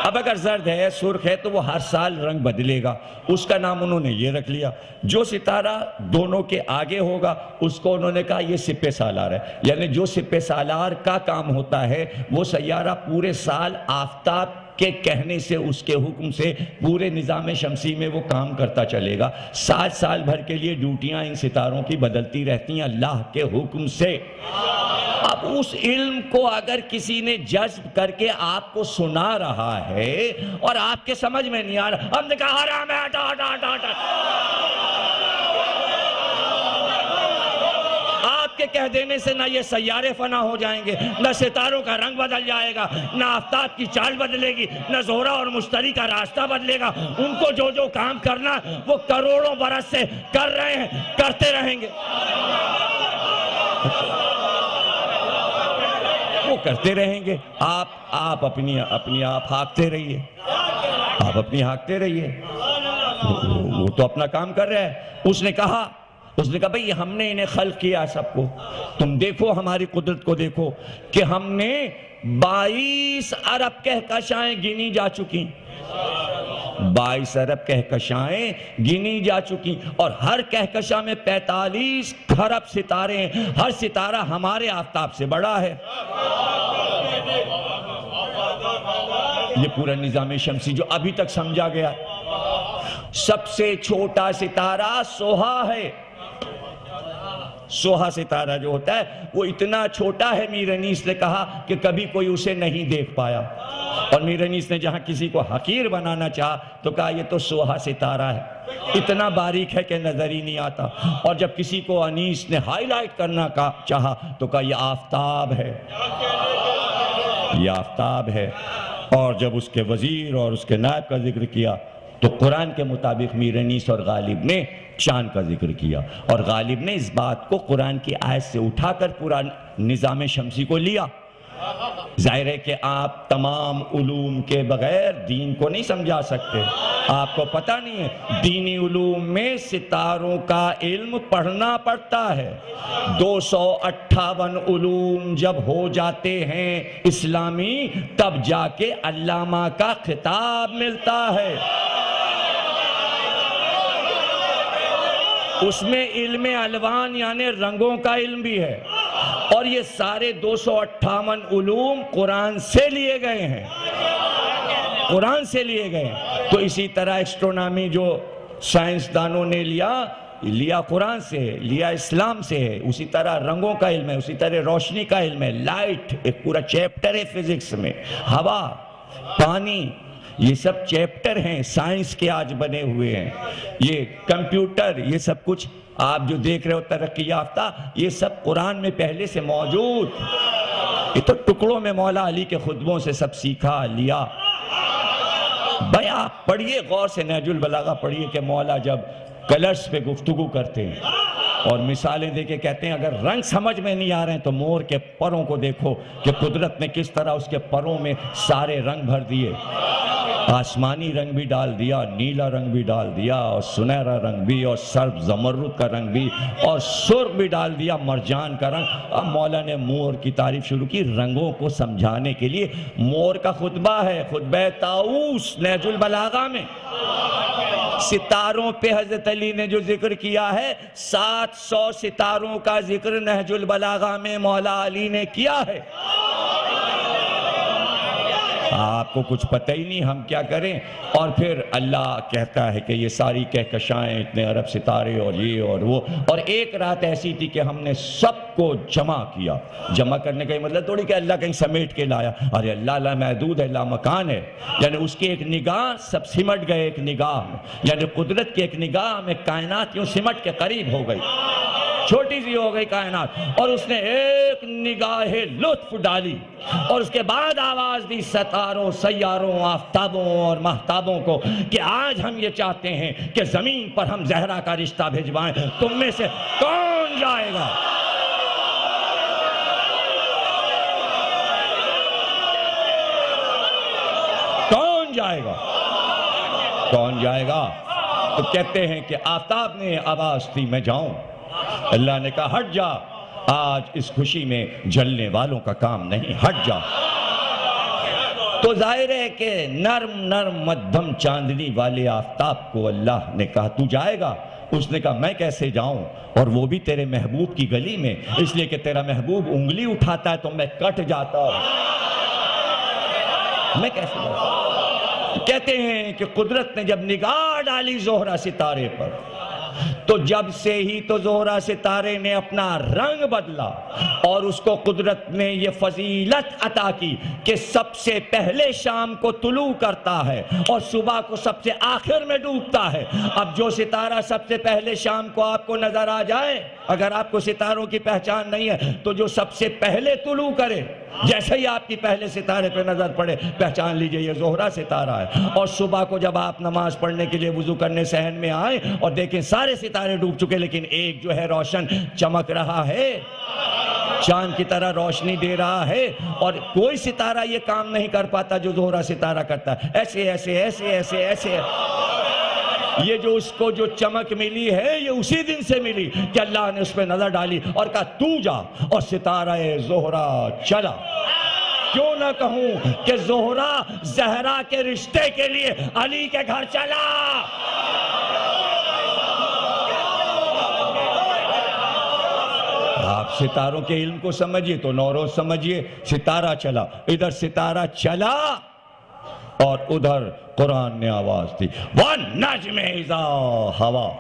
اب اگر زرد ہے، سرخ ہے، تو وہ ہر سال رنگ بدلے گا، اس کا نام انہوں نے یہ رکھ لیا۔ جو ستارہ دونوں کے آگے ہوگا اس کو انہوں نے کہا یہ سپہ سالار ہے، یعنی جو سپہ سالار کا کام ہوتا ہے وہ سیارہ پورے سال آفتاب کے کہنے سے، اس کے حکم سے پورے نظام شمسی میں وہ کام کرتا چلے گا۔ 7 سال بھر کے لیے ڈیوٹیاں ان ستاروں کی بدلتی رہتی ہیں اللہ کے حکم سے۔ اب اس علم کو اگر کسی نے جذب کر کے آپ کو سنا رہا ہے اور آپ کے سمجھ میں نہیں آ رہا، ہم نے کہا حرام ہے، ہٹا ہٹا ہٹا ہٹا، آپ کے کہہ دینے سے نہ یہ سیارے فنا ہو جائیں گے، نہ ستاروں کا رنگ بدل جائے گا، نہ آفتاب کی چال بدلے گی، نہ زہرہ اور مشتری کا راستہ بدلے گا۔ ان کو جو جو کام کرنا وہ کروڑوں برس سے کر رہے ہیں، کرتے رہیں گے، وہ کرتے رہیں گے۔ آپ اپنی آپ ہانکتے رہیے، آپ اپنی ہانکتے رہیے، وہ تو اپنا کام کر رہا ہے۔ اس نے کہا بھئی ہم نے انہیں خلق کیا سب کو، تم دیکھو ہماری قدرت کو دیکھو کہ ہم نے 22 ارب کہکشائیں گنی جا چکی، 22 ارب کہکشائیں گنی جا چکی، اور ہر کہکشاں میں 45 خرب ستارے ہیں، ہر ستارہ ہمارے آفتاب سے بڑا ہے۔ یہ پورا نظام شمسی جو ابھی تک سمجھا گیا، سب سے چھوٹا ستارہ سوہا ہے۔ سوہا ستارہ جو ہوتا ہے وہ اتنا چھوٹا ہے، میر انیس نے کہا کہ کبھی کوئی اسے نہیں دیکھ پایا، اور میر انیس نے جہاں کسی کو حقیر بنانا چاہا تو کہا یہ تو سوہا ستارہ ہے، اتنا باریک ہے کہ نظر ہی نہیں آتا، اور جب کسی کو انیس نے ہائی لائٹ کرنا چاہا تو کہا یہ آفتاب ہے، یہ آفتاب ہے۔ اور جب اس کے وزیر اور اس کے نائب کا ذکر کیا تو قرآن کے مطابق میر انیس اور غالب نے چاند کا ذکر کیا، اور غالب نے اس بات کو قرآن کی آیت سے اٹھا کر پورا نظام شمسی کو لیا۔ ظاہر ہے کہ آپ تمام علوم کے بغیر دین کو نہیں سمجھا سکتے، آپ کو پتہ نہیں ہے دینی علوم میں ستاروں کا علم پڑھنا پڑتا ہے۔ 258 علوم جب ہو جاتے ہیں اسلامی، تب جا کے علامہ کا خطاب ملتا ہے۔ اس میں علم الوان یعنی رنگوں کا علم بھی ہے، اور یہ سارے 258 علوم قرآن سے لیے گئے ہیں، قرآن سے لیے گئے ہیں۔ تو اسی طرح ایسٹرونامی جو سائنسدانوں نے لیا قرآن سے ہے، لیا اسلام سے ہے، اسی طرح رنگوں کا علم ہے، اسی طرح روشنی کا علم ہے، لائٹ ایک پورا چیپٹر ہے فزکس میں، ہوا، پانی، یہ سب چیپٹر ہیں سائنس کے آج بنے ہوئے ہیں۔ یہ کمپیوٹر، یہ سب کچھ آپ جو دیکھ رہے ہو ترقی یافتہ، یہ سب قرآن میں پہلے سے موجود، یہ تو ٹکڑوں میں مولا علی کے خطبوں سے سب سیکھا لیا۔ بھائی آپ پڑھیے غور سے، نہج البلاغہ پڑھیے کہ مولا جب کلرز پہ گفتگو کرتے ہیں اور مثالیں دے کے کہتے ہیں اگر رنگ سمجھ میں نہیں آ رہے ہیں تو مور کے پروں کو دیکھو کہ قدرت نے کس طرح اس کے پروں میں سارے رنگ بھر دیے، آسمانی رنگ بھی ڈال دیا، نیلا رنگ بھی ڈال دیا، اور سنہرا رنگ بھی، اور سرب زمرد کا رنگ بھی، اور سرخ بھی ڈال دیا، مرجان کا رنگ۔ اب مولا نے مور کی تعریف شروع کی رنگوں کو سمجھانے کے لیے۔ مور کا خطبہ ہے، خطبہ طاؤس نہج البلاغہ میں۔ ستاروں پہ حضرت علی نے جو ذکر کیا ہے، 700 ستاروں کا ذکر نہج البلاغہ میں مولا علی نے کیا ہے۔ آپ کو کچھ پتہ ہی نہیں ہم کیا کریں۔ اور پھر اللہ کہتا ہے کہ یہ ساری کہکشائیں، اتنے ارب ستارے اور یہ اور وہ، اور ایک رات ایسی تھی کہ ہم نے سب کو جمع کیا۔ جمع کرنے کا یہ مطلب تھوڑی کہ اللہ کہیں سمیٹ کے لایا، ارے اللہ لامحدود ہے، لامکان ہے، یعنی اس کی ایک نگاہ سب سمٹ گئے ایک نگاہ میں، یعنی قدرت کی ایک نگاہ میں کائنات یوں سمٹ کے قریب ہو گئی۔ چھوٹی سی ہو گئی کائنات، اور اس نے ایک نگاہ لطف ڈالی اور اس کے بعد آواز دی ستاروں، سیاروں، آفتابوں اور مہتابوں کو کہ آج ہم یہ چاہتے ہیں کہ زمین پر ہم زہرا کا رشتہ بھیجوائیں، تم میں سے کون جائے گا؟ کون جائے گا؟ کون جائے گا؟ تو کہتے ہیں کہ آفتاب نے آواز دی میں جاؤں، اللہ نے کہا ہٹ جا، آج اس خوشی میں جلنے والوں کا کام نہیں، ہٹ جا۔ تو ظاہر ہے کہ نرم نرم مدھم چاندنی والے آفتاب کو اللہ نے کہا تو جائے گا؟ اس نے کہا میں کیسے جاؤں، اور وہ بھی تیرے محبوب کی گلی میں، اس لیے کہ تیرا محبوب انگلی اٹھاتا ہے تو میں کٹ جاتا ہوں، میں کیسے جاؤں؟ کہتے ہیں کہ قدرت نے جب نگاہ ڈالی زہرہ ستارے پر، تو جب سے ہی تو زہرہ ستارے نے اپنا رنگ بدلا، اور اس کو قدرت نے یہ فضیلت عطا کی کہ سب سے پہلے شام کو طلوع کرتا ہے اور صبح کو سب سے آخر میں ڈوبتا ہے۔ اب جو ستارہ سب سے پہلے شام کو آپ کو نظر آ جائے، اگر آپ کو ستاروں کی پہچان نہیں ہے تو جو سب سے پہلے طلوع کرے، جیسے ہی آپ کی پہلے ستارے پہ نظر پڑے پہچان لیجئے یہ زہرہ ستارہ ہے۔ اور صبح کو جب آپ نماز پڑھنے کے لیے وضو کرنے صحن میں آئیں اور دیکھیں سارے ستارے ڈوب چکے لیکن ایک جو ہے روشن چمک رہا ہے، چاند کی طرح روشنی دے رہا ہے، اور کوئی ستارہ یہ کام نہیں کر پاتا جو زہرہ ستارہ کرتا ہے، ایسے ایسے ایسے ایسے ایسے۔ یہ جو اس کو جو چمک ملی ہے یہ اسی دن سے ملی کہ اللہ نے اس پہ نظر ڈالی اور کہا تو جا، اور ستارہ زہرہ چلا۔ کیوں نہ کہوں کہ زہرہ زہرا کے رشتے کے لیے علی کے گھر چلا۔ آپ ستاروں کے علم کو سمجھیے تو نوروز سمجھیے، ستارہ چلا، ادھر ستارہ چلا اور ادھر قرآن نے آواز دی وَالنَّجْمِ إِذَا هَوَىٰ۔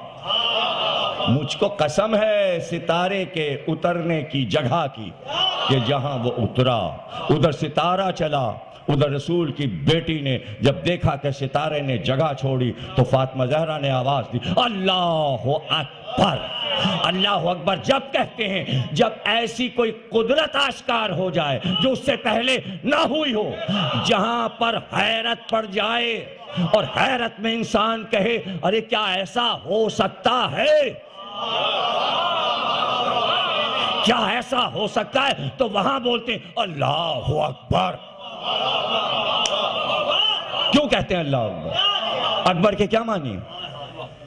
مجھ کو قسم ہے ستارے کے اترنے کی جگہ کی کہ جہاں وہ اترا ادھر ستارہ چلا۔ ادھر رسول کی بیٹی نے جب دیکھا کہ ستارے نے جگہ چھوڑی تو فاطمہ زہرا نے آواز دی اللہ اکبر۔ اللہ اکبر جب کہتے ہیں جب ایسی کوئی قدرت آشکار ہو جائے جو اس سے پہلے نہ ہوئی ہو، جہاں پر حیرت پڑ جائے اور حیرت میں انسان کہے ارے کیا ایسا ہو سکتا ہے، کیا ایسا ہو سکتا ہے، تو وہاں بولتے ہیں اللہ اکبر۔ کیوں کہتے ہیں اللہ اکبر؟ اکبر کے کیا معنی؟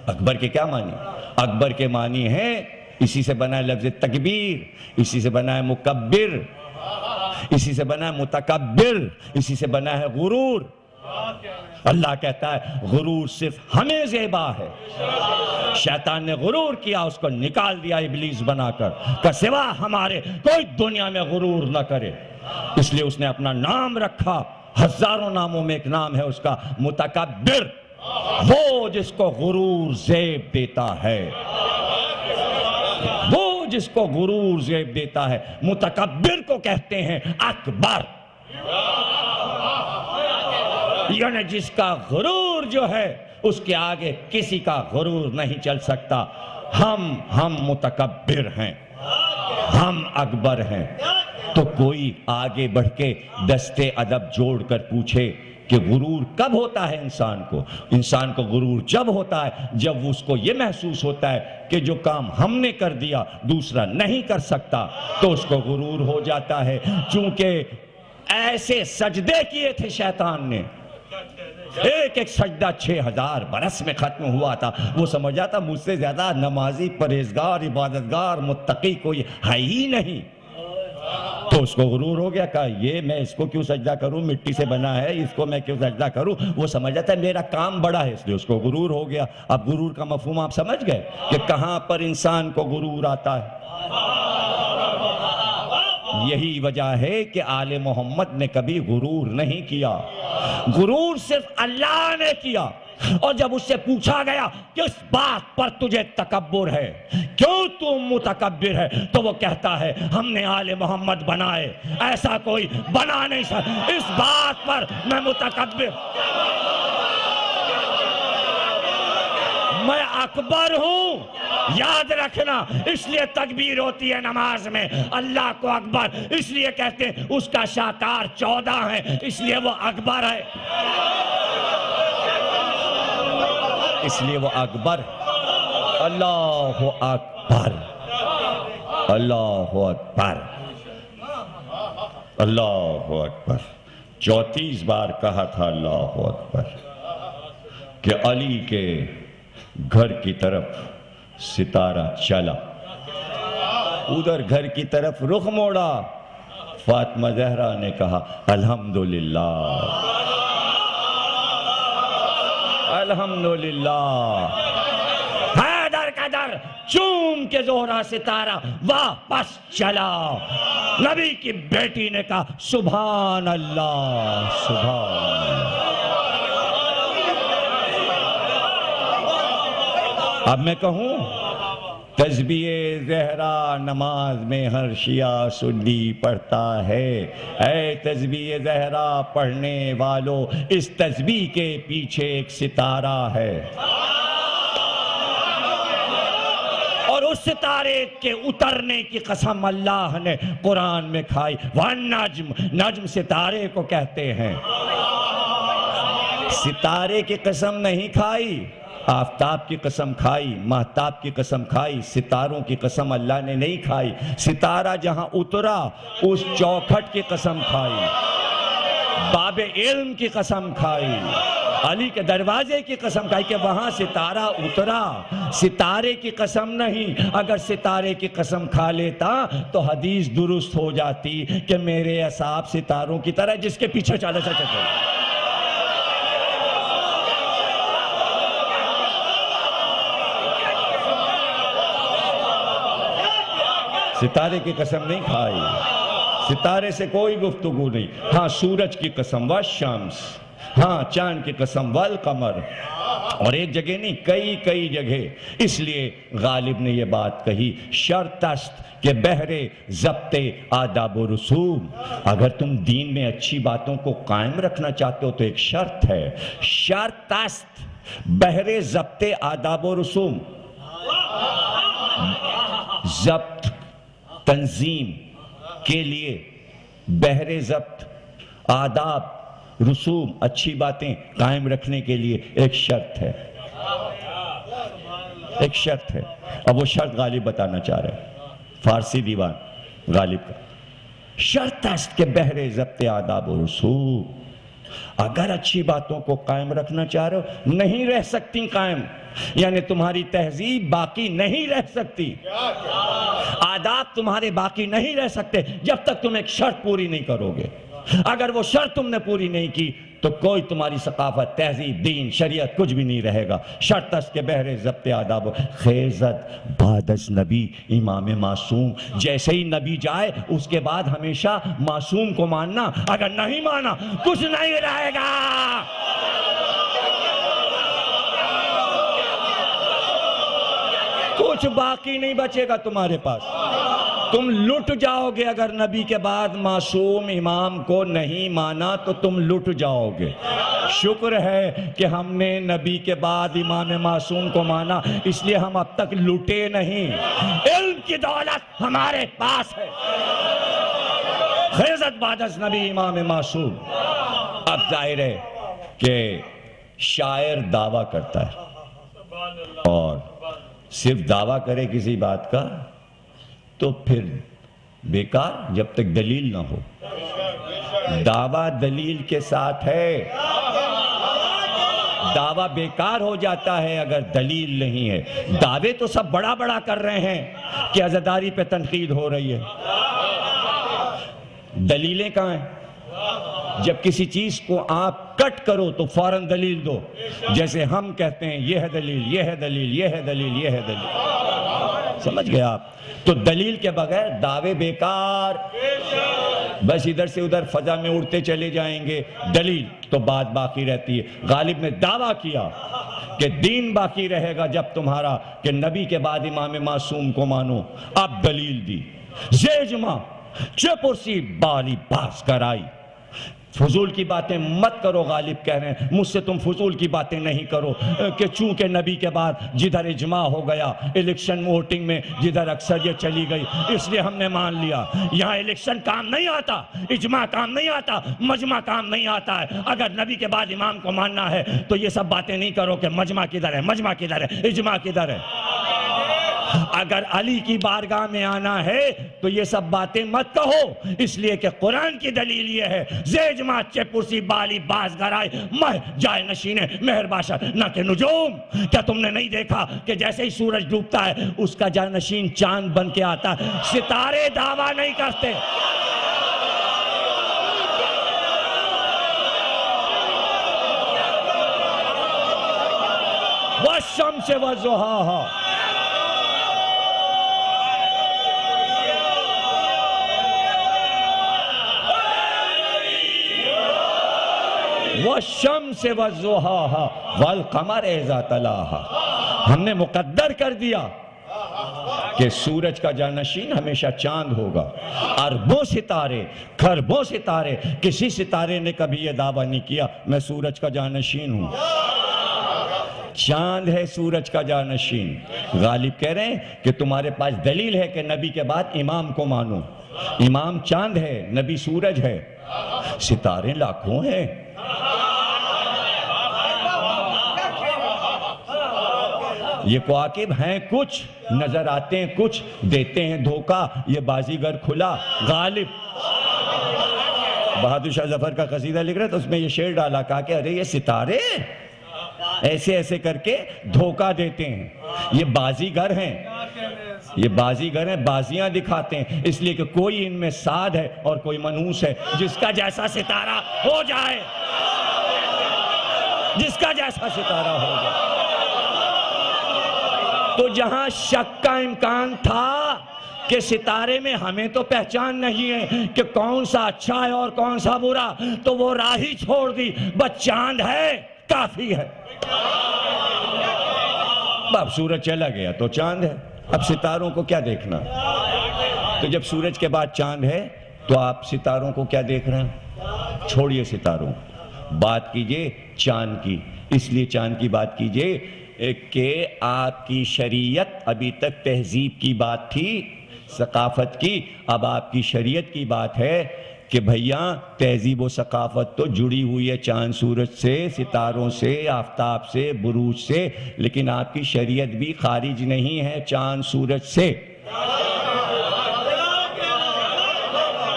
اکبر کے کیا معنی؟ اکبر کے معنی ہے اسی سے بنا ہے لفظ تکبیر، اسی سے بنا ہے مکبر، اسی سے بنا ہے متکبر، اسی سے بنا ہے غرور۔ اللہ کہتا ہے غرور صرف ہمیں زیبا ہے، شیطان نے غرور کیا اس کو نکال دیا ابلیس بنا کر کہ سوا ہمارے کوئی دنیا میں غرور نہ کرے، اس لیے اس نے اپنا نام رکھا، ہزاروں ناموں میں ایک نام ہے اس کا متکبر، وہ جس کو غرور زیب دیتا ہے، وہ جس کو غرور زیب دیتا ہے، متکبر کو کہتے ہیں اکبر، یعنی جس کا غرور جو ہے اس کے آگے کسی کا غرور نہیں چل سکتا۔ ہم متکبر ہیں، ہم اکبر ہیں۔ تو کوئی آگے بڑھ کے دستے ادب جوڑ کر پوچھے کہ غرور کب ہوتا ہے انسان کو؟ انسان کو غرور جب ہوتا ہے جب اس کو یہ محسوس ہوتا ہے کہ جو کام ہم نے کر دیا دوسرا نہیں کر سکتا تو اس کو غرور ہو جاتا ہے۔ چونکہ ایسے سجدے کیے تھے شیطان نے، ایک ایک سجدہ 6000 برس میں ختم ہوا تھا، وہ سمجھا تھا مجھ سے زیادہ نمازی پرہیزگار عبادتگار متقی کوئی ہے ہی نہیں، تو اس کو غرور ہو گیا، کہا یہ میں اس کو کیوں سجدہ کروں، مٹی سے بنا ہے، اس کو میں کیوں سجدہ کروں، وہ سمجھا تھا میرا کام بڑا ہے اس لیے اس کو غرور ہو گیا۔ اب غرور کا مفہوم آپ سمجھ گئے کہ کہاں پر انسان کو غرور آتا ہے؟ یہی وجہ ہے کہ آل محمد نے کبھی غرور نہیں کیا، غرور صرف اللہ نے کیا۔ اور جب اس سے پوچھا گیا کس بات پر تجھے تکبر ہے، کیوں تم متکبر ہے، تو وہ کہتا ہے ہم نے آل محمد بنائے، ایسا کوئی بنا نہیں سکتا، اس بات پر میں متکبر۔ میں اکبر ہوں، یاد رکھنا، اس لیے تکبیر ہوتی ہے نماز میں، اللہ کو اکبر اس لیے کہتے ہیں، اس کا شاکار 14 ہے اس لیے وہ اکبر ہے، اس لیے وہ اکبر، اللہ اکبر، اللہ اکبر، اللہ اکبر۔ 34 بار کہا تھا اللہ اکبر کہ علی کے گھر کی طرف ستارہ چلا، ادھر گھر کی طرف رخ موڑا، فاطمہ زہرا نے کہا الحمدللہ، الحمدللہ۔ حیدر کا در چوم کے زہرا ستارہ واپس چلا، نبی کی بیٹی نے کہا سبحان اللہ، سبحان اللہ۔ اب میں کہوں تسبیح زہرا نماز میں ہر شیعہ سنی پڑھتا ہے، اے تسبیح زہرا پڑھنے والوں، اس تسبیح کے پیچھے ایک ستارہ ہے، اور اس ستارے کے اترنے کی قسم اللہ نے قرآن میں کھائی، وَالنَّجْمِ، نجم ستارے کو کہتے ہیں، ستارے کی قسم نہیں کھائی، آفتاب کی قسم کھائی، مہتاب کی قسم کھائی، ستاروں کی قسم اللہ نے نہیں کھائی، ستارہ جہاں اترا اس چوکھٹ کی قسم کھائی، باب علم کی قسم کھائی، علی کے دروازے کی قسم کھائی کہ وہاں ستارہ اترا، ستارے کی قسم نہیں، اگر ستارے کی قسم کھا لیتا تو حدیث درست ہو جاتی کہ میرے اصحاب ستاروں کی طرح جس کے پیچھے چلا چلتے۔ ستارے کی قسم نہیں کھائی، ستارے سے کوئی گفتگو نہیں، ہاں سورج کی قسم والشمس، ہاں چاند کی قسم والقمر، اور ایک جگہ نہیں کئی جگہ، اس لیے غالب نے یہ بات کہی، شرط است کہ بہر ضبط آداب و رسوم، اگر تم دین میں اچھی باتوں کو قائم رکھنا چاہتے ہو تو ایک شرط ہے، شرط است بہر ضبط آداب و رسوم، ضبط تنظیم کے لیے بہر ضبط آداب رسوم اچھی باتیں قائم رکھنے کے لیے ایک شرط ہے، ایک شرط ہے، اب وہ شرط غالب بتانا چاہ رہے ہیں، فارسی دیوان غالب کا شرط است کہ بہر ضبط آداب و رسوم، اگر اچھی باتوں کو قائم رکھنا چاہ رہے ہو، نہیں رہ سکتی قائم، یعنی تمہاری تہذیب باقی نہیں رہ سکتی، آداب تمہارے باقی نہیں رہ سکتے جب تک تم ایک شرط پوری نہیں کرو گے، اگر وہ شرط تم نے پوری نہیں کی تو کوئی تمہاری ثقافت، تہذیب، دین، شریعت کچھ بھی نہیں رہے گا، شرط است کہ بہر ضبط آداب خیزت بعد از نبی امام معصوم، جیسے ہی نبی جائے اس کے بعد ہمیشہ معصوم کو ماننا، اگر نہیں مانا کچھ نہیں رہے گا، کچھ باقی نہیں بچے گا تمہارے پاس، تم لٹ جاؤ گے، اگر نبی کے بعد معصوم امام کو نہیں مانا تو تم لٹ جاؤ گے، شکر ہے کہ ہم نے نبی کے بعد امام معصوم کو مانا، اس لیے ہم اب تک لٹے نہیں، علم کی دولت ہمارے پاس ہے، خیزت بعد از نبی امام معصوم۔ اب ظاہر ہے کہ شاعر دعویٰ کرتا ہے، اور صرف دعویٰ کرے کسی بات کا تو پھر بیکار، جب تک دلیل نہ ہو، دعویٰ دلیل کے ساتھ ہے، دعویٰ بیکار ہو جاتا ہے اگر دلیل نہیں ہے، دعوے تو سب بڑا بڑا کر رہے ہیں کہ عزاداری پہ تنقید ہو رہی ہے، دلیلیں کہاں ہیں؟ جب کسی چیز کو آپ کٹ کرو تو فوراً دلیل دو، جیسے ہم کہتے ہیں یہ ہے دلیل، یہ ہے دلیل، یہ ہے دلیل، یہ ہے دلیل، سمجھ گئے آپ؟ تو دلیل کے بغیر دعوے بیکار، بس ادھر سے ادھر فضا میں اڑتے چلے جائیں گے، دلیل تو بات باقی رہتی ہے۔ غالب نے دعویٰ کیا کہ دین باقی رہے گا جب تمہارا کہ نبی کے بعد امام معصوم کو مانو، اب دلیل دی، زیجمہ چپرسی بالی باز کرائی، فضول کی باتیں مت کرو، غالب کہہ رہے ہیں مجھ سے تم فضول کی باتیں نہیں کرو، کہ چونکہ نبی کے بعد جدھر اجماع ہو گیا الیکشن ووٹنگ میں، جدھر اکثریت چلی گئی، اس لیے ہم نے مان لیا۔ یہاں الیکشن کام نہیں آتا، اجماع کام نہیں آتا، مجمع کام نہیں آتا ہے۔ اگر نبی کے بعد امام کو ماننا ہے تو یہ سب باتیں نہیں کرو کہ مجمع کدھر ہے، مجمع کدھر ہے، اجماع کدھر ہے۔ اگر علی کی بارگاہ میں آنا ہے تو یہ سب باتیں مت کہو، اس لیے کہ قرآن کی دلیل یہ ہے زیجمع چے پرسی بالی باز گرائے مہ جائے نشین مہر باشا نہ کہ نجوم۔ کیا تم نے نہیں دیکھا کہ جیسے ہی سورج ڈوبتا ہے اس کا جائے نشین چاند بن کے آتا ہے؟ ستارے دعویٰ نہیں کرتے۔ والشمس وضحاها والشمس وضحاها والقمر اذا تلاها۔ ہم نے مقدر کر دیا کہ سورج کا جانشین ہمیشہ چاند ہوگا۔ اربوں ستارے، کھربوں ستارے، کسی ستارے نے کبھی یہ دعویٰ نہیں کیا میں سورج کا جانشین ہوں۔ چاند ہے سورج کا جانشین۔ غالب کہہ رہے ہیں کہ تمہارے پاس دلیل ہے کہ نبی کے بعد امام کو مانو۔ امام چاند ہے، نبی سورج ہے، ستارے لاکھوں ہیں۔ یہ کواکب ہیں کچھ، نظر آتے ہیں کچھ، دیتے ہیں دھوکہ، یہ بازیگر کھلا۔ غالب بہادر شاہ ظفر کا قصیدہ لکھ رہے تو اس میں یہ شعر ڈالا، کہا کہ ارے یہ ستارے ایسے ایسے کر کے دھوکہ دیتے ہیں، یہ بازیگر ہیں، یہ بازیگر ہیں، بازیاں دکھاتے ہیں، اس لیے کہ کوئی ان میں سعد ہے اور کوئی منحوس ہے۔ جس کا جیسا ستارہ ہو جائے، جس کا جیسا ستارہ ہو جائے۔ تو جہاں شک کا امکان تھا کہ ستارے میں ہمیں تو پہچان نہیں ہے کہ کون سا اچھا ہے اور کون سا برا، تو وہ راہ ہی چھوڑ دی، بس چاند ہے کافی ہے۔ اب سورج چلا گیا تو چاند ہے، اب ستاروں کو کیا دیکھنا؟ تو جب سورج کے بعد چاند ہے تو آپ ستاروں کو کیا دیکھ رہے ہیں؟ چھوڑیے ستاروں، بات کیجئے چاند کی۔ اس لیے چاند کی بات کیجئے کہ آپ کی شریعت ابھی تک تہذیب کی بات تھی، ثقافت کی، اب آپ کی شریعت کی بات ہے کہ بھئیاں تہذیب و ثقافت تو جڑی ہوئی ہے چاند سورج سے، ستاروں سے، آفتاب سے، بروج سے، لیکن آپ کی شریعت بھی خارج نہیں ہے چاند سورج سے۔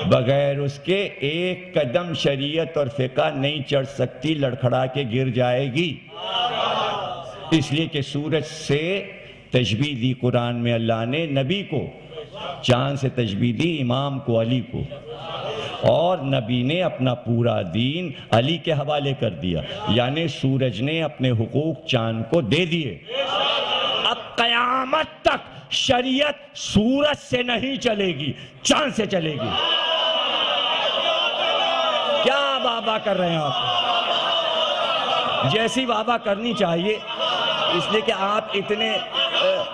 بغیر اس کے ایک قدم شریعت اور فقہ نہیں چڑھ سکتی، لڑکھڑا کے گر جائے گی۔ اس لیے کہ سورج سے تشبیہ دی قرآن میں اللہ نے نبی کو، چاند سے تشبیہ دی امام کو، علی کو، اور نبی نے اپنا پورا دین علی کے حوالے کر دیا، یعنی سورج نے اپنے حقوق چاند کو دے دیے۔ اب قیامت تک شریعت سورج سے نہیں چلے گی، چاند سے چلے گی۔ کیا بابا کر رہے ہیں آپ؟ جیسی بابا کرنی چاہیے، اس لیے کہ آپ اتنے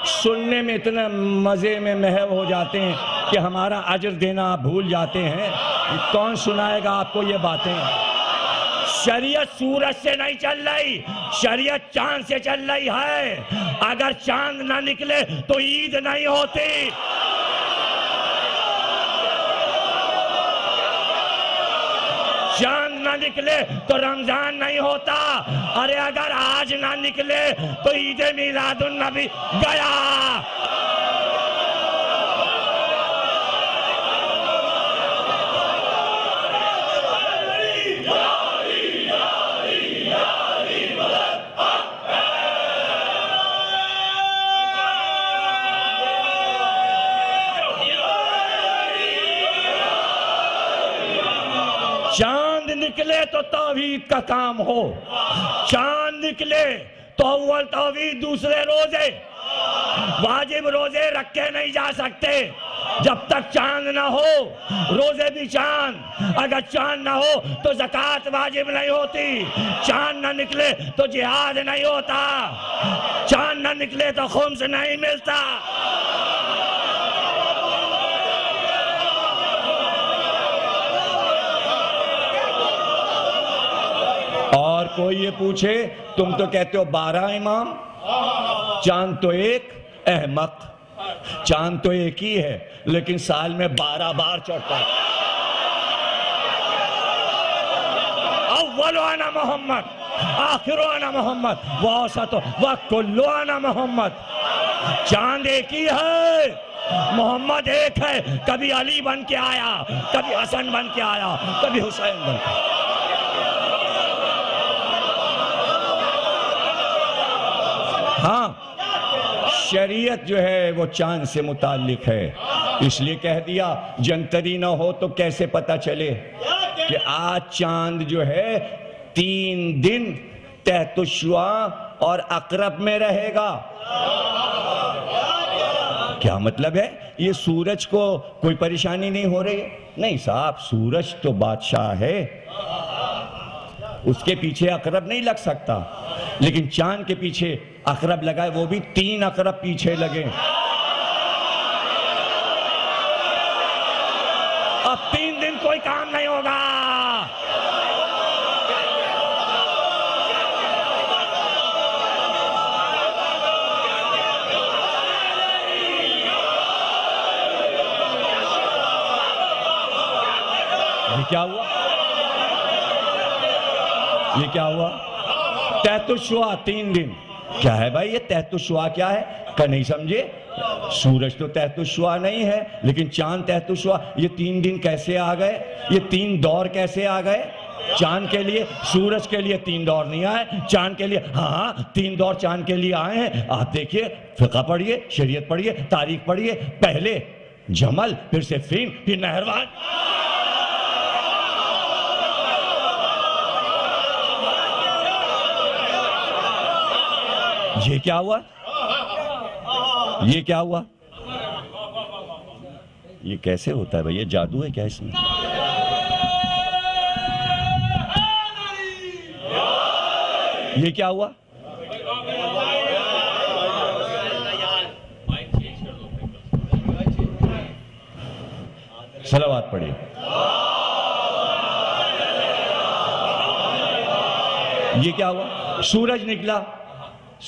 سننے میں اتنے مزے میں محو ہو جاتے ہیں کہ ہمارا اجر دینا آپ بھول جاتے ہیں۔ کون سنائے گا آپ کو یہ باتیں؟ شریعت سورج سے نہیں چل رہی، شریعت چاند سے چل رہی ہے۔ اگر چاند نہ نکلے تو عید نہیں ہوتی۔ چاند نہ نکلے تو رمضان نہیں ہوتا۔ ارے اگر آج نہ نکلے تو عید میلاد النبی گیا۔ چاند نکلے تو توحید کا کام ہو، چاند نکلے تو اول توحید، دوسرے روزے، واجب روزے رکھے نہیں جا سکتے جب تک چاند نہ ہو، روزے بھی چاند، اگر چاند نہ ہو تو زکوٰۃ واجب نہیں ہوتی، چاند نہ نکلے تو جہاد نہیں ہوتا، چاند نہ نکلے تو خمس نہیں ملتا۔ کوئی یہ پوچھے تم تو کہتے ہو 12 امام، چاند تو ایک، احمق، چاند تو ایک ہی ہے لیکن سال میں 12 بار چڑھتا ہے۔ اول انا محمد، آخر انا محمد، واسط وکل انا محمد۔ چاند ایک ہی ہے، محمد ایک ہے، کبھی علی بن کے آیا، کبھی حسن بن کے آیا، کبھی حسین بن کے آیا۔ ہاں شریعت جو ہے وہ چاند سے متعلق ہے، اس لیے کہہ دیا جنتری نہ ہو تو کیسے پتا چلے کہ آج چاند جو ہے 3 دن تحت الشعاع اور عقرب میں رہے گا۔ کیا مطلب ہے؟ یہ سورج کو کوئی پریشانی نہیں ہو رہی ہے؟ نہیں صاحب، سورج تو بادشاہ ہے، اس کے پیچھے عقرب نہیں لگ سکتا، لیکن چاند کے پیچھے عقرب لگائے، وہ بھی 3 عقرب پیچھے لگے۔ اب 3 دن کوئی کام نہیں ہوگا۔ یہ کیا ہوا؟ یہ کیا ہوا؟ تحت الشعاع 3 دن۔ کیا ہے بھائی یہ تحت الشعاع کیا ہے؟ کہ نہیں سمجھے؟ سورج تو تحت الشعاع نہیں ہے لیکن چاند تحت الشعاع۔ یہ 3 دن کیسے آ گئے؟ یہ 3 دور کیسے آ گئے؟ چاند کے لیے، سورج کے لیے 3 دور نہیں آئے، چاند کے لیے ہاں 3 دور چاند کے لیے آئے ہیں۔ آپ دیکھیے، فقہ پڑھیے، شریعت پڑھیے، تاریخ پڑھیے، پہلے جمل، پھر صفین، پھر نہروان۔ یہ کیا ہوا؟ یہ کیا ہوا؟ یہ کیسے ہوتا ہے بھئی؟ یہ جادو ہے کیا اس میں؟ یہ کیا ہوا؟ صلوات پڑھیں۔ یہ کیا ہوا؟ سورج نکلا،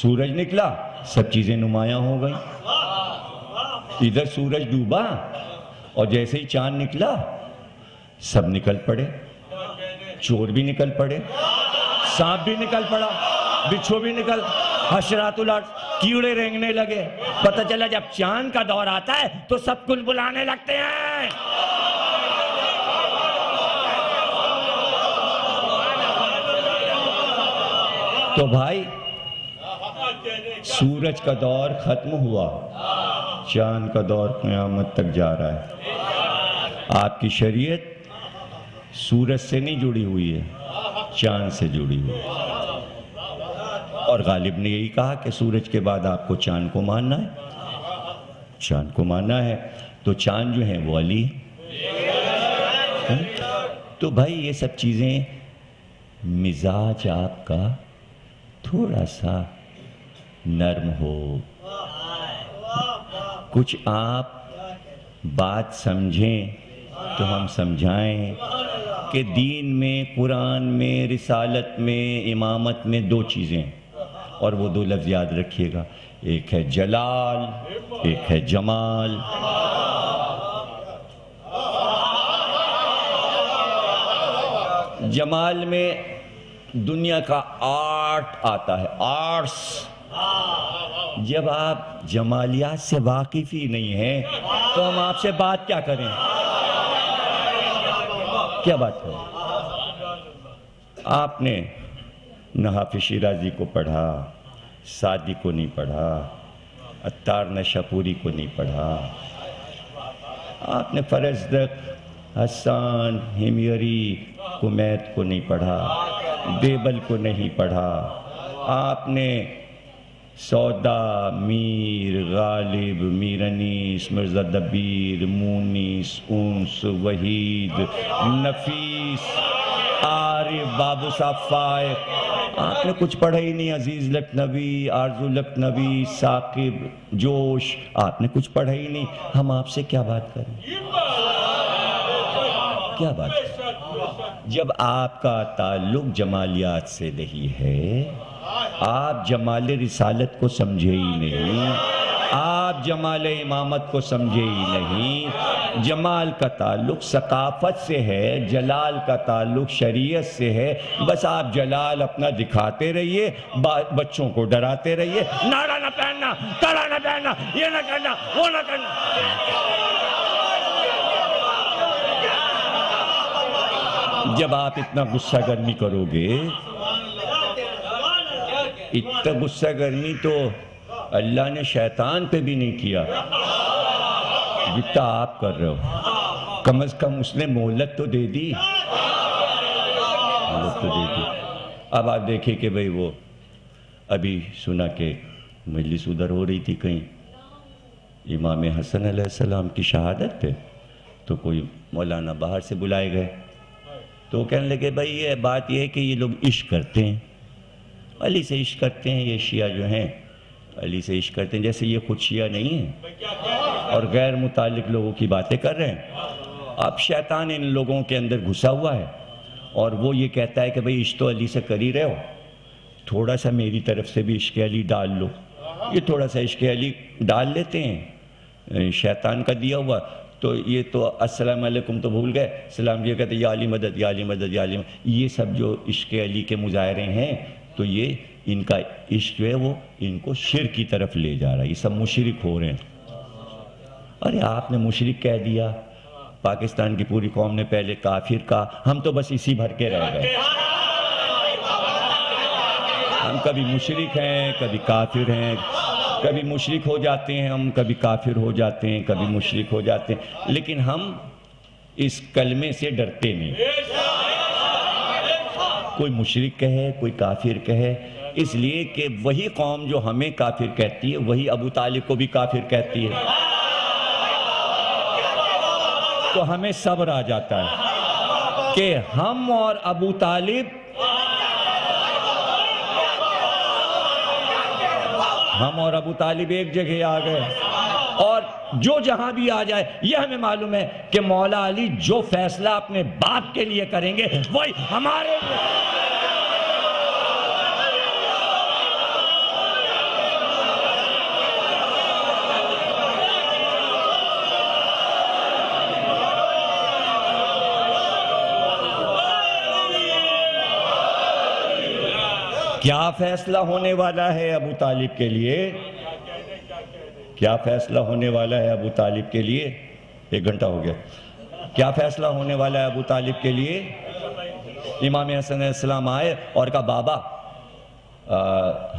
سورج نکلا، سب چیزیں نمایاں ہو گئیں۔ ادھر سورج ڈوبا اور جیسے ہی چاند نکلا سب نکل پڑے، چور بھی نکل پڑے، سانپ بھی نکل پڑا، بچھو بھی نکل، حشرات الارض، کیڑے رینگنے لگے۔ پتہ چلا جب چاند کا دور آتا ہے تو سب کچھ بلانے لگتے ہیں۔ تو بھائی سورج کا دور ختم ہوا، چاند کا دور قیامت تک جا رہا ہے۔ آپ کی شریعت سورج سے نہیں جڑی ہوئی ہے، چاند سے جڑی ہوئی ہے۔ اور غالب نے یہی کہا کہ سورج کے بعد آپ کو چاند کو ماننا ہے، چاند کو ماننا ہے۔ تو چاند جو ہیں وہ علی ہیں۔ تو بھائی یہ سب چیزیں، مزاج آپ کا تھوڑا سا نرم ہو، کچھ آپ بات سمجھیں تو ہم سمجھائیں کہ دین میں، قرآن میں، رسالت میں، امامت میں 2 چیزیں، اور وہ 2 لفظ یاد رکھیے گا، ایک ہے جلال، ایک ہے جمال۔ جمال میں دنیا کا آرٹ آتا ہے، آرٹس۔ جب آپ جمالیات سے واقف ہی نہیں ہیں تو ہم آپ سے بات کیا کریں؟ کیا بات کریں؟ آپ نے نہ حافظ شیرازی کو پڑھا، سعدی کو نہیں پڑھا، عطار نشاپوری کو نہیں پڑھا، آپ نے فرزدق، حسان، ہمیری، کمیت کو نہیں پڑھا، بیبل کو نہیں پڑھا، آپ نے سودا، میر، غالب، میرنیس، مرزا دبیر، مونیس، انس، وحید، نفیس، عارف، بابو صاحب فائق، آپ نے کچھ پڑھا ہی نہیں۔ عزیز لکھنوی، آرزو لکھنوی، ثاقب، جوش، آپ نے کچھ پڑھا ہی نہیں۔ ہم آپ سے کیا بات کریں؟ کیا بات کریں؟ جب آپ کا تعلق جمالیات سے نہیں ہے، آپ جمال رسالت کو سمجھے ہی نہیں، آپ جمال امامت کو سمجھے ہی نہیں۔ جمال کا تعلق ثقافت سے ہے، جلال کا تعلق شریعت سے ہے۔ بس آپ جلال اپنا دکھاتے رہیے، بچوں کو ڈراتے رہیے، نعرہ نہ پہننا، کڑا نہ پہننا، یہ نہ کرنا، وہ نہ کرنا۔ جب آپ اتنا غصہ گرمی کرو گے، اتنا غصہ گرمی تو اللہ نے شیطان پہ بھی نہیں کیا جتنا آپ کر رہے ہو۔ کم از کم اس نے مہلت تو دے دی، مہلت تو دے دی۔ اب آپ دیکھیں کہ بھئی وہ ابھی سنا کہ مجلس ادھر ہو رہی تھی کہیں امام حسن علیہ السلام کی شہادت پہ، تو کوئی مولانا باہر سے بلائے گئے، تو کہنے لگے بھئی یہ بات یہ ہے کہ یہ لوگ عشق کرتے ہیں، علی سے عشق کرتے ہیں، یہ شیعہ جو ہیں علی سے عشق کرتے ہیں، جیسے یہ خود شیعہ نہیں ہیں اور غیر متعلق لوگوں کی باتیں کر رہے ہیں۔ اب شیطان ان لوگوں کے اندر گھسا ہوا ہے اور وہ یہ کہتا ہے کہ بھئی عشق تو علی سے کر ہی رہے ہو، تھوڑا سا میری طرف سے بھی عشق علی ڈال لو۔ یہ تھوڑا سا عشق علی ڈال لیتے ہیں شیطان کا دیا ہوا، تو یہ تو السلام علیکم تو بھول گئے، سلام یہ کہتے ہیں یا علی مدد، یا علی مدد، یا علی مدد۔ یہ سب جو عشق علی کے مظاہرے ہیں، تو یہ ان کا عشق جو ہے وہ ان کو شرک کی طرف لے جا رہا ہے، یہ سب مشرک ہو رہے ہیں۔ ارے آپ نے مشرک کہہ دیا، پاکستان کی پوری قوم نے پہلے کافر کہا، ہم تو بس اسی بھر کے رہ گئے۔ ہم کبھی مشرک ہیں، کبھی کافر ہیں، کبھی مشرک ہو جاتے ہیں ہم، کبھی کافر ہو جاتے ہیں، کبھی مشرک ہو جاتے ہیں، لیکن ہم اس کلمے سے ڈرتے نہیں۔ کوئی مشرک کہے، کوئی کافر کہے، اس لیے کہ وہی قوم جو ہمیں کافر کہتی ہے وہی ابو طالب کو بھی کافر کہتی ہے، تو ہمیں صبر آ جاتا ہے کہ ہم اور ابو طالب ایک جگہ آ گئے، اور جو جہاں بھی آ جائے یہ ہمیں معلوم ہے کہ مولا علی جو فیصلہ اپنے باپ کے لیے کریں گے وہی ہمارے لیے۔ کیا فیصلہ ہونے والا ہے ابو طالب کے لیے؟ کیا فیصلہ ہونے والا ہے ابو طالب کے لیے؟ 1 گھنٹہ ہو گیا۔ کیا فیصلہ ہونے والا ہے ابو طالب کے لیے؟ امام حسن علیہ السلام آئے اور کہا بابا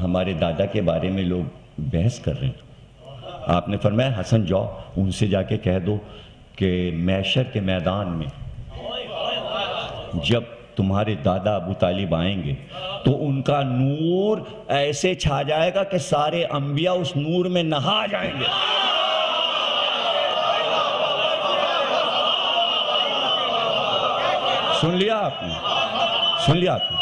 ہمارے دادا کے بارے میں لوگ بحث کر رہے ہیں۔ آپ نے فرمایا حسن جاؤ ان سے جا کے کہہ دو کہ محشر کے میدان میں جب تمہارے دادا ابو طالب آئیں گے تو ان کا نور ایسے چھا جائے گا کہ سارے انبیاء اس نور میں نہا جائیں گے۔ سن لیا آپ نے؟ سن لیا آپ نے؟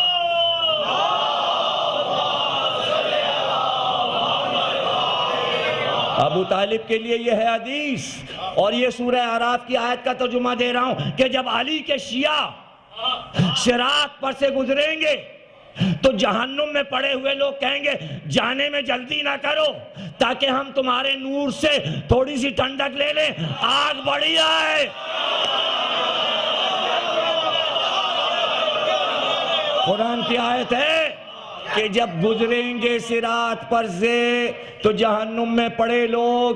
ابو طالب کے لیے یہ ہے حدیث، اور یہ سورہ اعراف کی آیت کا ترجمہ دے رہا ہوں کہ جب علی کے شیعہ صراط پر سے گزریں گے تو جہنم میں پڑے ہوئے لوگ کہیں گے جانے میں جلدی نہ کرو تاکہ ہم تمہارے نور سے تھوڑی سی ٹھنڈک لے لیں، آگ بڑی آئے۔ قرآن کی آیت ہے کہ جب گزریں گے صراط پر سے تو جہنم میں پڑے لوگ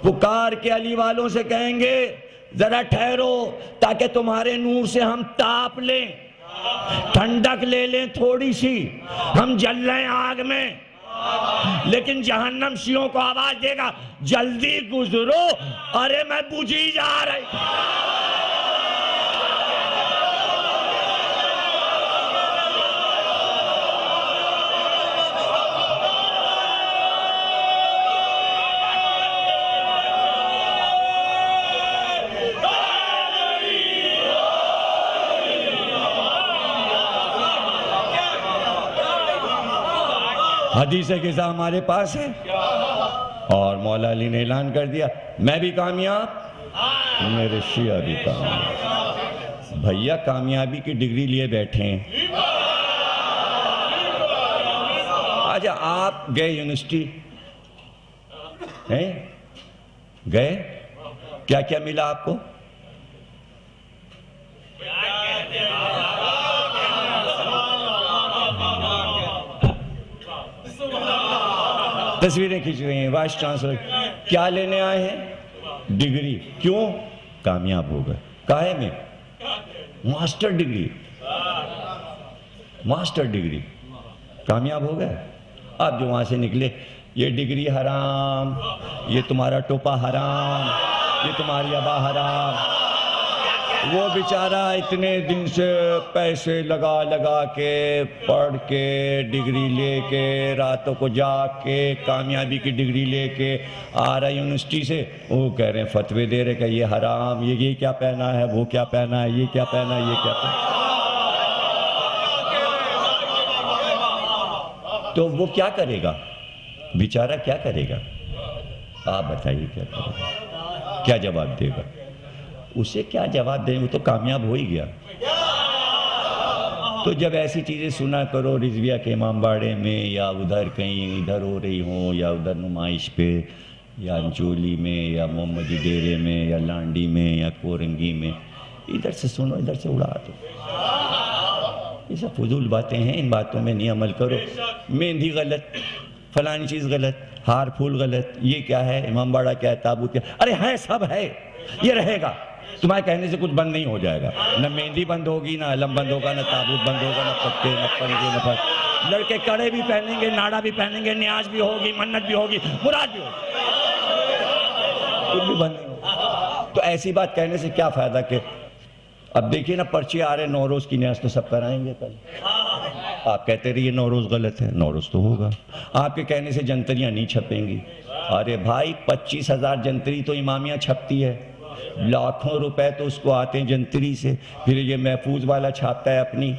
پکار کے علی والوں سے کہیں گے ذرا ٹھہرو تاکہ تمہارے نور سے ہم تاپ لیں، ٹھنڈک لے لیں تھوڑی سی، ہم جل رہے ہیں آگ میں۔ لیکن جہنم شیعوں کو آواز دے گا جلدی گزرو، ارے میں بجھی جا رہی۔ حدیث قصہ ہمارے پاس ہے، اور مولا علی نے اعلان کر دیا میں بھی کامیاب، میرے شیعہ بھی کامیاب۔ بھیا کامیابی کی ڈگری لیے بیٹھے ہیں. آجا آپ گئے یونیورسٹی گئے, کیا کیا ملا آپ کو؟ تصویریں کھینچ رہی ہیں, وائس چانسلر. کیا لینے آئے ہیں؟ ڈگری. کیوں؟ کامیاب ہو گئے. کاہے میں؟ Master degree. Master degree. کامیاب ہو گئے. آپ جو وہاں سے نکلے, یہ ڈگری حرام, یہ تمہارا ٹوپا حرام, یہ تمہاری ابا حرام. وہ بیچارہ اتنے دن سے پیسے لگا لگا کے پڑھ کے ڈگری لے کے راتوں کو جاگ کے کامیابی کی ڈگری لے کے آ رہا یونیورسٹی سے, وہ کہہ رہے ہیں فتوے دے رہے کہ یہ حرام, یہ کیا پہنا ہے, وہ کیا پہنا ہے, یہ کیا پہنا ہے, یہ کیا پہنا ہے. تو وہ کیا کرے گا بیچارہ, کیا کرے گا؟ آپ بتائیے کیا کرے گا, کیا جواب دے گا؟ اسے کیا جواب دیں, وہ تو کامیاب ہو ہی گیا. تو جب ایسی چیزیں سنا کرو رضویہ کے امام باڑے میں, یا ادھر کہیں ادھر ہو رہی ہوں, یا ادھر نمائش پہ, یا انچولی میں, یا محمدی ڈیرے میں, یا لانڈی میں, یا کورنگی میں, ادھر سے سنو ادھر سے اڑا دو. یہ سب فضول باتیں ہیں, ان باتوں میں نہیں عمل کرو. مہندی غلط, فلانی چیز غلط, ہار پھول غلط, یہ کیا ہے, امام باڑہ کیا ہے, تابوت کیا, ارے ہے سب ہے, یہ رہے گا. تمہارے کہنے سے کچھ بند نہیں ہو جائے گا. نہ مہندی بند ہوگی, نہ علم بند ہوگا, نہ تابوت بند ہوگا, نہ پتے, نہ پنجے, نہ پھر. لڑکے کڑے بھی پہنیں گے, ناڑا بھی پہنیں گے, نیاز بھی ہوگی, منت بھی ہوگی, مراد بھی ہوگی, کچھ بھی بند نہیں ہوگا. تو ایسی بات کہنے سے کیا فائدہ کہ اب دیکھیے نا پرچے آ رہے, نوروز کی نیاز تو سب کرائیں گے کل. آپ کہتے رہیے نوروز غلط ہے, نوروز تو ہوگا. آپ کے کہنے سے جنتریاں نہیں چھپیں گی. ارے بھائی 25,000 جنتری تو امامیہ چھپتی ہے, لاکھوں روپے تو اس کو آتے ہیں جنتری سے, پھر یہ محفوظ والا چھاپتا ہے اپنی.